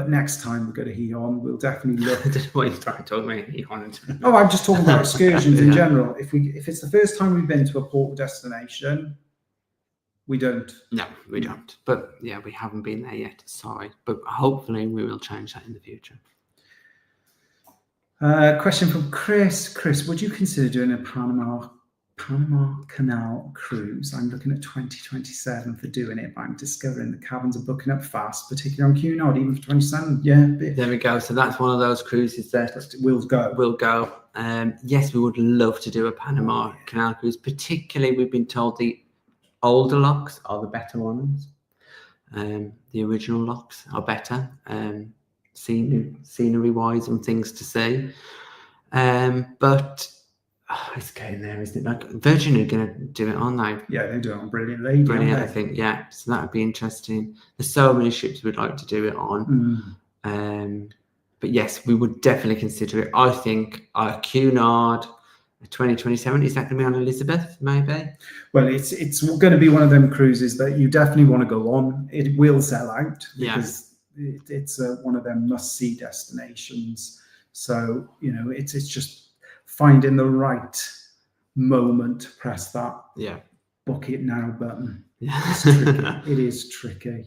S2: next time we go to Gijón, we'll definitely look.
S1: I don't know what you're trying to talk about Gijón.
S2: Oh, I'm just talking about excursions in general. If it's the first time we've been to a port destination, we don't.
S1: No, we don't. But yeah, we haven't been there yet. Sorry, but hopefully we will change that in the future.
S2: Question from Chris. Chris, would you consider doing a Panama Canal cruise? I'm looking at 2027 for doing it, but I'm discovering the cabins are booking up fast, particularly on Cunard, even for 27.
S1: There we go. So that's one of those cruises that
S2: we'll go.
S1: Yes, we would love to do a Panama Canal cruise. Particularly, we've been told the older locks are the better ones. The original locks are better, scenery wise and things to see. But it's getting there, isn't it? Like Virgin are going to do it, aren't they?
S2: Yeah, they do it brilliantly.
S1: Brilliant, I think. Yeah, so that would be interesting. There's so many ships we'd like to do it on. But yes, we would definitely consider it. I think Cunard 2027, is that going to be on Elizabeth? Maybe.
S2: Well, it's going to be one of them cruises that you definitely want to go on. It will sell out because it's one of them must-see destinations. So it's just finding the right moment to press that book it now button. It's tricky. It is tricky.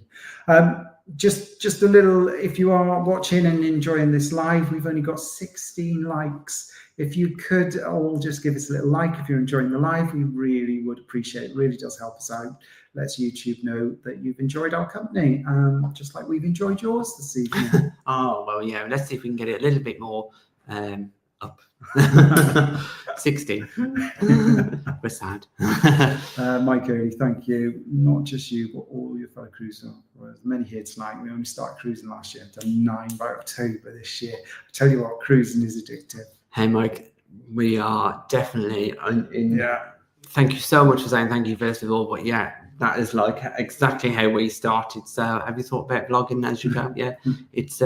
S2: Just a little, if you are watching and enjoying this live, we've only got 16 likes. If you could all just give us a little like if you're enjoying the live, we really would appreciate it. It really does help us out. Lets YouTube know that you've enjoyed our company, just like we've enjoyed yours this evening.
S1: Oh, well, yeah. Let's see if we can get it a little bit more up. 16. We're sad.
S2: Mike Early, thank you. Not just you, but all your fellow cruisers. There's many here tonight. We only started cruising last year. I've done 9 by October this year. I tell you what, cruising is addictive.
S1: Hey, Mike, we are definitely Thank you so much for saying thank you, first of all. But that is like exactly how we started. So have you thought about vlogging as you go? Yeah, it's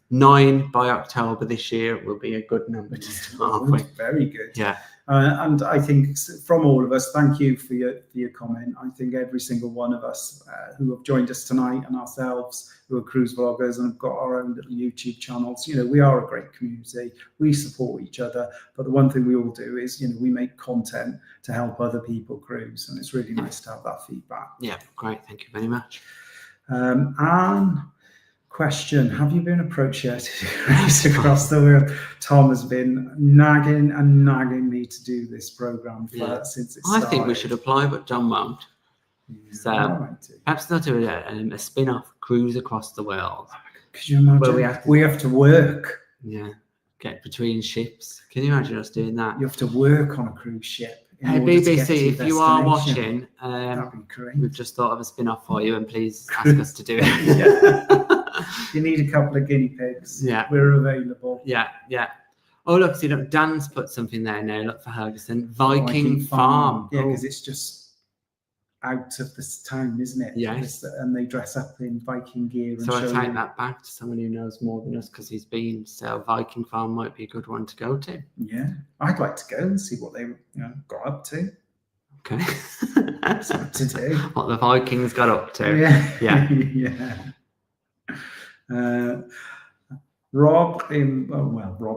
S1: 9 by October this year will be a good number to start with.
S2: Very good.
S1: Yeah.
S2: And I think from all of us, thank you for your comment. I think every single one of us who have joined us tonight, and ourselves who are cruise vloggers and have got our own little YouTube channels, we are a great community. We support each other. But the one thing we all do is, we make content to help other people cruise. And it's really nice to have that feedback.
S1: Yeah, great. Thank you very much.
S2: Anne, question, have you been approached yet to race across the world? Tom has been nagging me to do this program since it started.
S1: I think we should apply, but John won't. So perhaps they'll do a spin-off cruise across the world.
S2: Could you imagine? Where we have to work.
S1: Yeah, get between ships. Can you imagine us doing that?
S2: You have to work on a cruise ship.
S1: Hey, BBC, if you are watching,
S2: that'd be great.
S1: We've just thought of a spin-off for you, and please ask us to do it.
S2: You need a couple of guinea pigs.
S1: Yeah,
S2: we're available.
S1: Yeah. Oh, look, see, look, Dan's put something there now. Look for Ferguson, Viking Farm.
S2: Yeah, because it's just out of this town, isn't it?
S1: Yes.
S2: And they dress up in Viking gear. And
S1: so I take that back to someone who knows more than us because he's been. So Viking Farm might be a good one to go to.
S2: Yeah, I'd like to go and see what they got up to.
S1: Okay.
S2: Something to do.
S1: What the Vikings got up to.
S2: Yeah. Rob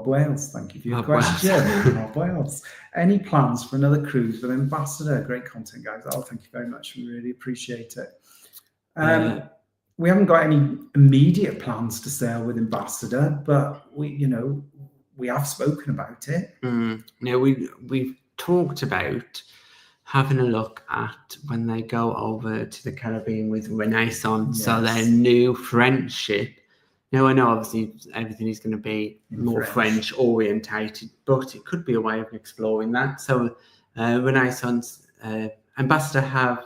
S2: Wales, thank you for your question. Rob Wales, any plans for another cruise with Ambassador? Great content, guys. Thank you very much. We really appreciate it. We haven't got any immediate plans to sail with Ambassador, but we have spoken about it.
S1: We've talked about having a look at when they go over to the Caribbean with Renaissance, so their new French ship. Now, I know obviously everything is going to be more French orientated, but it could be a way of exploring that. So Renaissance, Ambassador have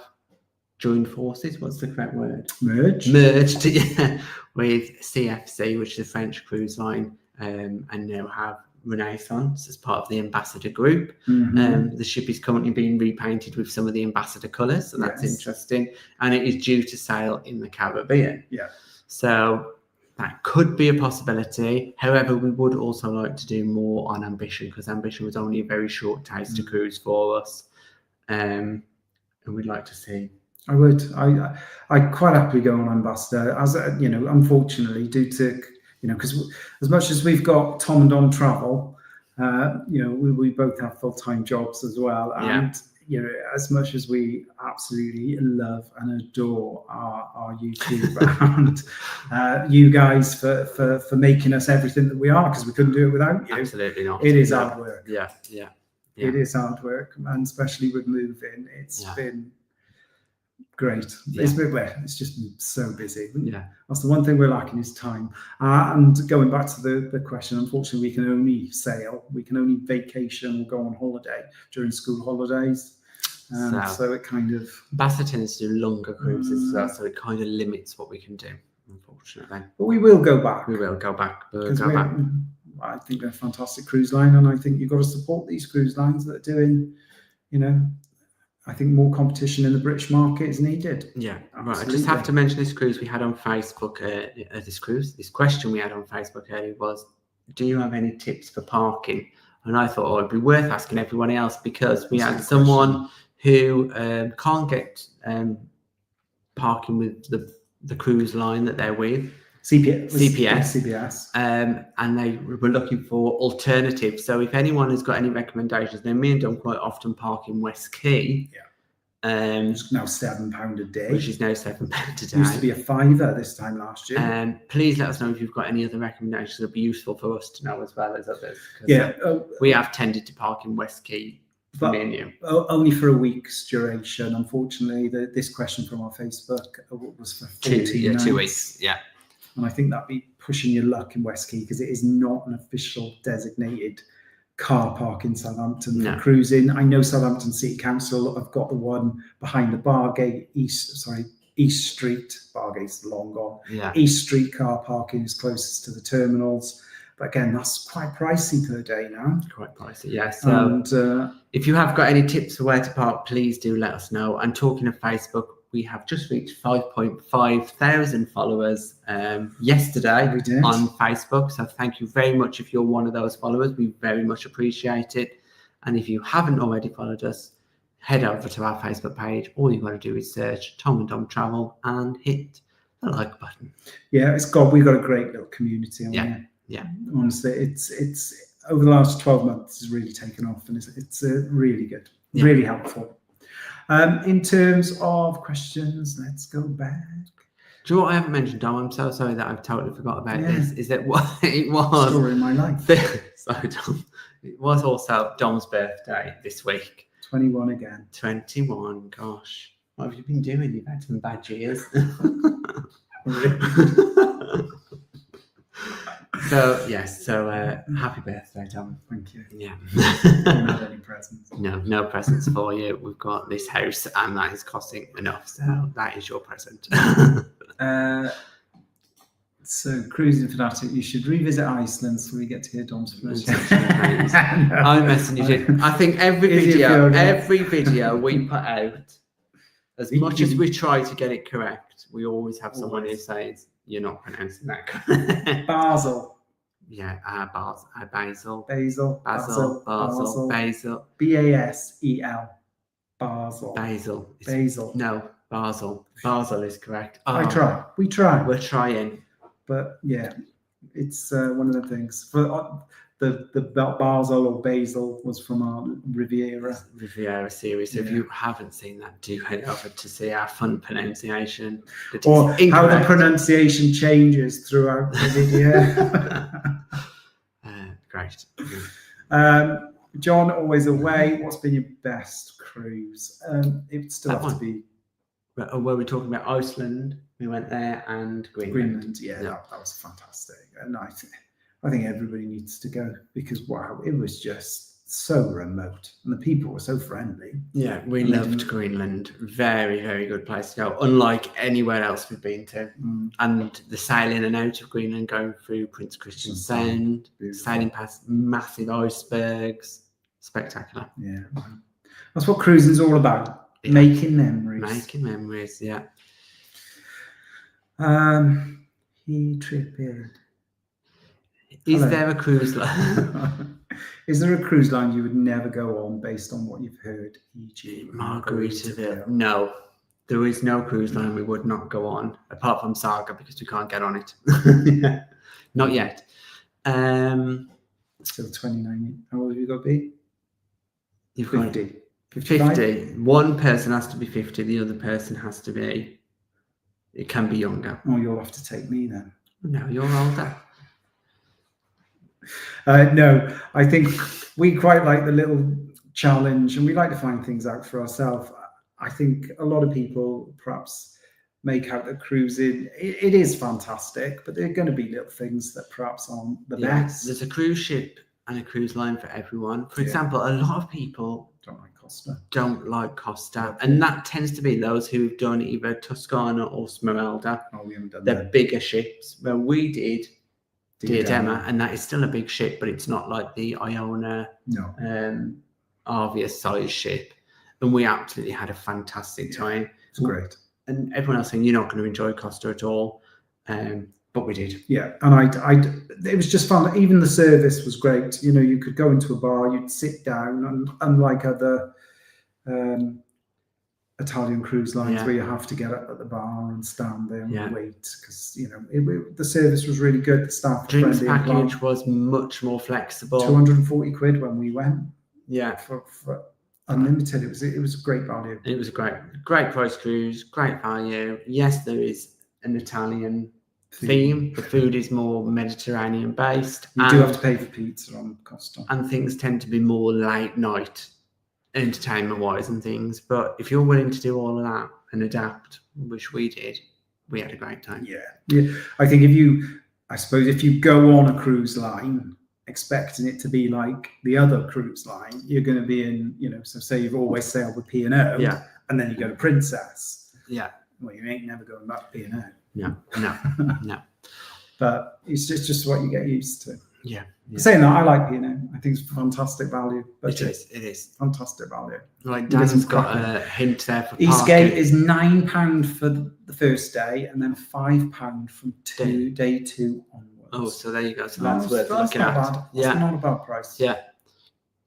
S1: joined forces. What's the correct word?
S2: Merged
S1: with CFC, which is the French cruise line, and now have Renaissance as part of the Ambassador group. The ship is currently being repainted with some of the Ambassador colours, so that's interesting. And it is due to sail in the Caribbean.
S2: Yeah.
S1: So that could be a possibility. However, we would also like to do more on Ambition, because Ambition was only a very short taster cruise for us. And we'd like to see.
S2: I would. I'd quite happily go on Ambassador, as unfortunately, due to because as much as we've got Tom and Don travel, we both have full-time jobs as well, and as much as we absolutely love and adore our YouTube and you guys for making us everything that we are, because we couldn't do it without you.
S1: Absolutely not.
S2: It is hard work.
S1: Yeah.
S2: It is hard work, and especially with moving, it's been great. It's just been so busy. That's the one thing we're lacking is time. And going back to the question, unfortunately, we can only sail, we can only vacation or go on holiday during school holidays. So it kind of
S1: Ambassador tends to do longer cruises as well, so it kind of limits what we can do, unfortunately.
S2: But we will go back. I think they're a fantastic cruise line, and I think you've got to support these cruise lines that are doing, I think more competition in the British market is needed.
S1: Yeah, right. I just have to mention this cruise we had on Facebook. This question we had on Facebook earlier was, do you have any tips for parking? And I thought, it'd be worth asking everyone else, because we had someone who can't get parking with the cruise line that they're with. CPS. And they were looking for alternatives. So if anyone has got any recommendations, now me and Don quite often park in West Quay.
S2: It's now £7 a day.
S1: Which is now £7 a day.
S2: Used to be a £5 this time last year.
S1: Please let us know if you've got any other recommendations. It'll be useful for us to know as well as others. We have tended to park in West Quay.
S2: But only for a week's duration. Unfortunately, this question from our Facebook was for 2 weeks.
S1: Yeah.
S2: And I think that'd be pushing your luck in West Quay, because it is not an official designated car park in Southampton for cruising. I know Southampton City Council have got the one behind the Bargate East Street. Bargate's long gone. East Street car parking is closest to the terminals. But again, that's quite pricey per day now.
S1: Quite pricey, yes. So if you have got any tips for where to park, please do let us know. And talking of Facebook, we have just reached 5.5 thousand followers yesterday on Facebook. So thank you very much if you're one of those followers. We very much appreciate it. And if you haven't already followed us, head over to our Facebook page. All you've got to do is search Tom and Dom Travel and hit the like button.
S2: Yeah, we've got a great little community on there.
S1: Yeah.
S2: Honestly, it's over the last 12 months has really taken off, and it's really good, really helpful. In terms of questions, let's go back.
S1: Do you know what I haven't mentioned, Dom? I'm so sorry that I've totally forgot about this. Is that what it was?
S2: Story in my life.
S1: Sorry, Dom. It was also Dom's birthday this week.
S2: 21 again.
S1: 21. Gosh, what have you been doing? You've had some bad years. So yes, happy birthday, Tom.
S2: Thank you.
S1: Yeah.
S2: Don't have any presents.
S1: No presents for you. We've got this house, and that is costing enough. So that is your present.
S2: So, cruising fanatic, you should revisit Iceland so we get to hear Dom's first.
S1: I'm messing you in. I think every video we put out, as much as we try to get it correct, we always have someone who says, "You're not pronouncing that correct."
S2: Basil.
S1: Yeah, Basil.
S2: Basil.
S1: Basil.
S2: B-A-S-E-L. Basil.
S1: Basil. No, Basel. Basel is correct.
S2: I try. We try.
S1: We're trying.
S2: But yeah, it's one of the things. For the Basel or Basil was from our Riviera
S1: series. So if you haven't seen that, do head over to see our fun pronunciation.
S2: Or how the pronunciation changes throughout the video.
S1: Great.
S2: John, always away. What's been your best cruise? It still have to be.
S1: Were we talking about Iceland? We went there, and Greenland.
S2: That was fantastic. And I think everybody needs to go because wow, it was just so remote, and the people were so friendly.
S1: Yeah, we loved Greenland. Very, very good place to go. Unlike anywhere else we've been to. And the sailing and out of Greenland, going through Prince Christian Sound, sailing past massive icebergs, spectacular.
S2: Yeah, that's what cruising's all about. Yeah. Making memories.
S1: Yeah.
S2: Trip here.
S1: Is there a cruise line?
S2: Is there a cruise line you would never go on based on what you've heard? E.g.,
S1: Margaritaville. No, there is no cruise line we would not go on, apart from Saga, because we can't get on it. Not yet.
S2: Still 29. How old have you got to be?
S1: You've
S2: 50.
S1: got 50. One person has to be 50. The other person has to be. It can be younger.
S2: Oh, you'll have to take me then.
S1: No, you're older.
S2: No, I think we quite like the little challenge, and we like to find things out for ourselves. I think a lot of people perhaps make out that cruising it is fantastic, but there are going to be little things that perhaps aren't the best.
S1: There's a cruise ship and a cruise line for everyone. For example, a lot of people don't like Costa, and that tends to be those who've done either Toscana or Smeralda.
S2: We haven't done
S1: They're bigger ships. Well, we did Diadema, and that is still a big ship, but it's not like the Iona Arvia size ship. And we absolutely had a fantastic time.
S2: It's great.
S1: And everyone else saying you're not going to enjoy Costa at all, but we did.
S2: Yeah, and it was just fun. Even the service was great. You know, you could go into a bar, you'd sit down, and unlike other Italian cruise lines where you have to get up at the bar and stand there and wait, because the service was really good. The staff
S1: drinks package was much more flexible.
S2: 240 quid when we went.
S1: Yeah,
S2: for unlimited. It was a great value.
S1: It was a great price cruise, great value. Yes, there is an Italian theme. The food is more Mediterranean based.
S2: You do have to pay for pizza on Costa,
S1: and things tend to be more late night entertainment wise and things. But if you're willing to do all of that and adapt, which we did, we had a great time.
S2: Yeah. I think if you go on a cruise line expecting it to be like the other cruise line, you're going to be in, so say you've always sailed with P&O, and then you go to Princess.
S1: Yeah.
S2: Well, you ain't never going back to P&O.
S1: No.
S2: But it's just what you get used to.
S1: Yeah.
S2: Saying that, I like P&O. I think it's fantastic value.
S1: It is
S2: fantastic value.
S1: Like Dan's got a hint there for
S2: Eastgate is £9 for the first day, and then £5 from day 2 onwards.
S1: Oh, so there you go. So that's worth looking at.
S2: That's not a bad price.
S1: Yeah.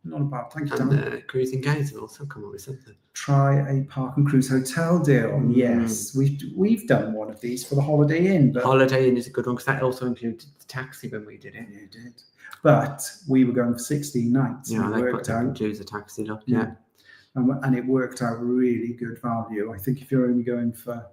S2: not a bad. Thank you,
S1: And
S2: Dan.
S1: Cruising Games will also come up with something.
S2: Try a park and cruise hotel deal. Yes, we've done one of these for the Holiday Inn. But
S1: Holiday Inn is a good one because that also included the taxi when we did it.
S2: you did. But we were going for 16 nights.
S1: Yeah,
S2: and
S1: they
S2: worked out.
S1: includes the taxi look. Yeah.
S2: And it worked out really good value. I think if you're only going for,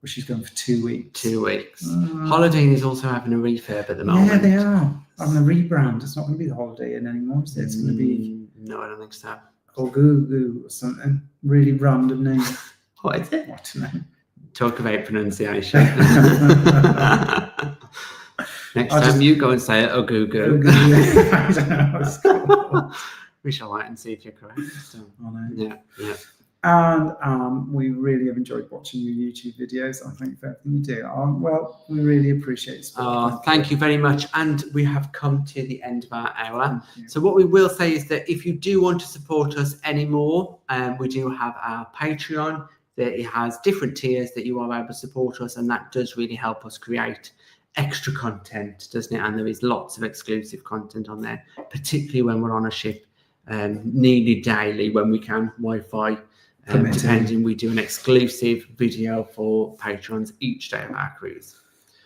S2: she's going for 2 weeks.
S1: 2 weeks. Holiday Inn is also having a refurb at the moment.
S2: Yeah, they are. Having a rebrand. It's not going to be the Holiday Inn anymore, is it? It's going to be...
S1: No, I don't think so.
S2: Or Goo or something. Really random name.
S1: What is it?
S2: What name?
S1: Talk about pronunciation. Next time you go and say it, or Goo.
S2: I don't know. It's cool.
S1: We shall wait and see if you're correct. So, yeah.
S2: And we really have enjoyed watching your YouTube videos. I think for everything you do. Well, we really appreciate it.
S1: Thank you very much. And we have come to the end of our hour. So what we will say is that if you do want to support us anymore, we do have our Patreon. That it has different tiers that you are able to support us, and that does really help us create extra content, doesn't it? And there is lots of exclusive content on there, particularly when we're on a ship, nearly daily when we can, Wi-Fi. Depending, we do an exclusive video for patrons each day of our cruise.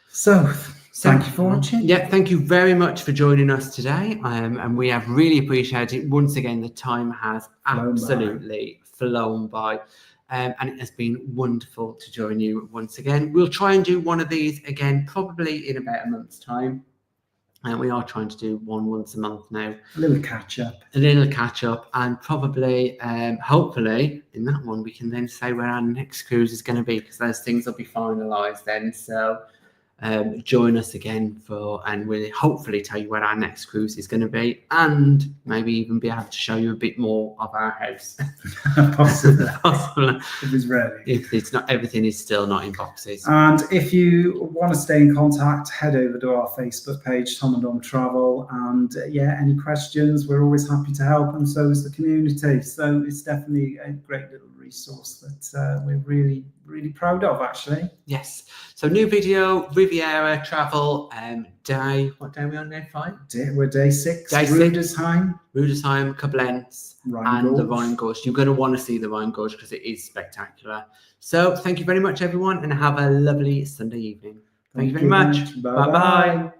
S2: So thank you for watching.
S1: Yeah, thank you very much for joining us today. And we have really appreciated it. Once again, the time has absolutely flown by. And it has been wonderful to join you once again. We'll try and do one of these again, probably in about a month's time. And we are trying to do one once a month now.
S2: A little catch up.
S1: And probably, hopefully, in that one, we can then say where our next cruise is going to be, because those things will be finalised then. So join us again and we'll hopefully tell you where our next cruise is going to be, and maybe even be able to show you a bit more of our house.
S2: Possibly.
S1: If it's ready. If it's not, everything is still not in boxes.
S2: And if you want to stay in contact, head over to our Facebook page, Tom and Dom Travel, and any questions, we're always happy to help, and so is the community. So it's definitely a great little resource that we're really, really proud of, actually.
S1: Yes. So new video, Riviera travel, day. What day are we on now? 5?
S2: We're day 6.
S1: Day 6. Rudesheim, Koblenz, and the Rhine Gorge. You're going to want to see the Rhine Gorge because it is spectacular. So thank you very much, everyone, and have a lovely Sunday evening. Thank you very much.
S2: Bye-bye.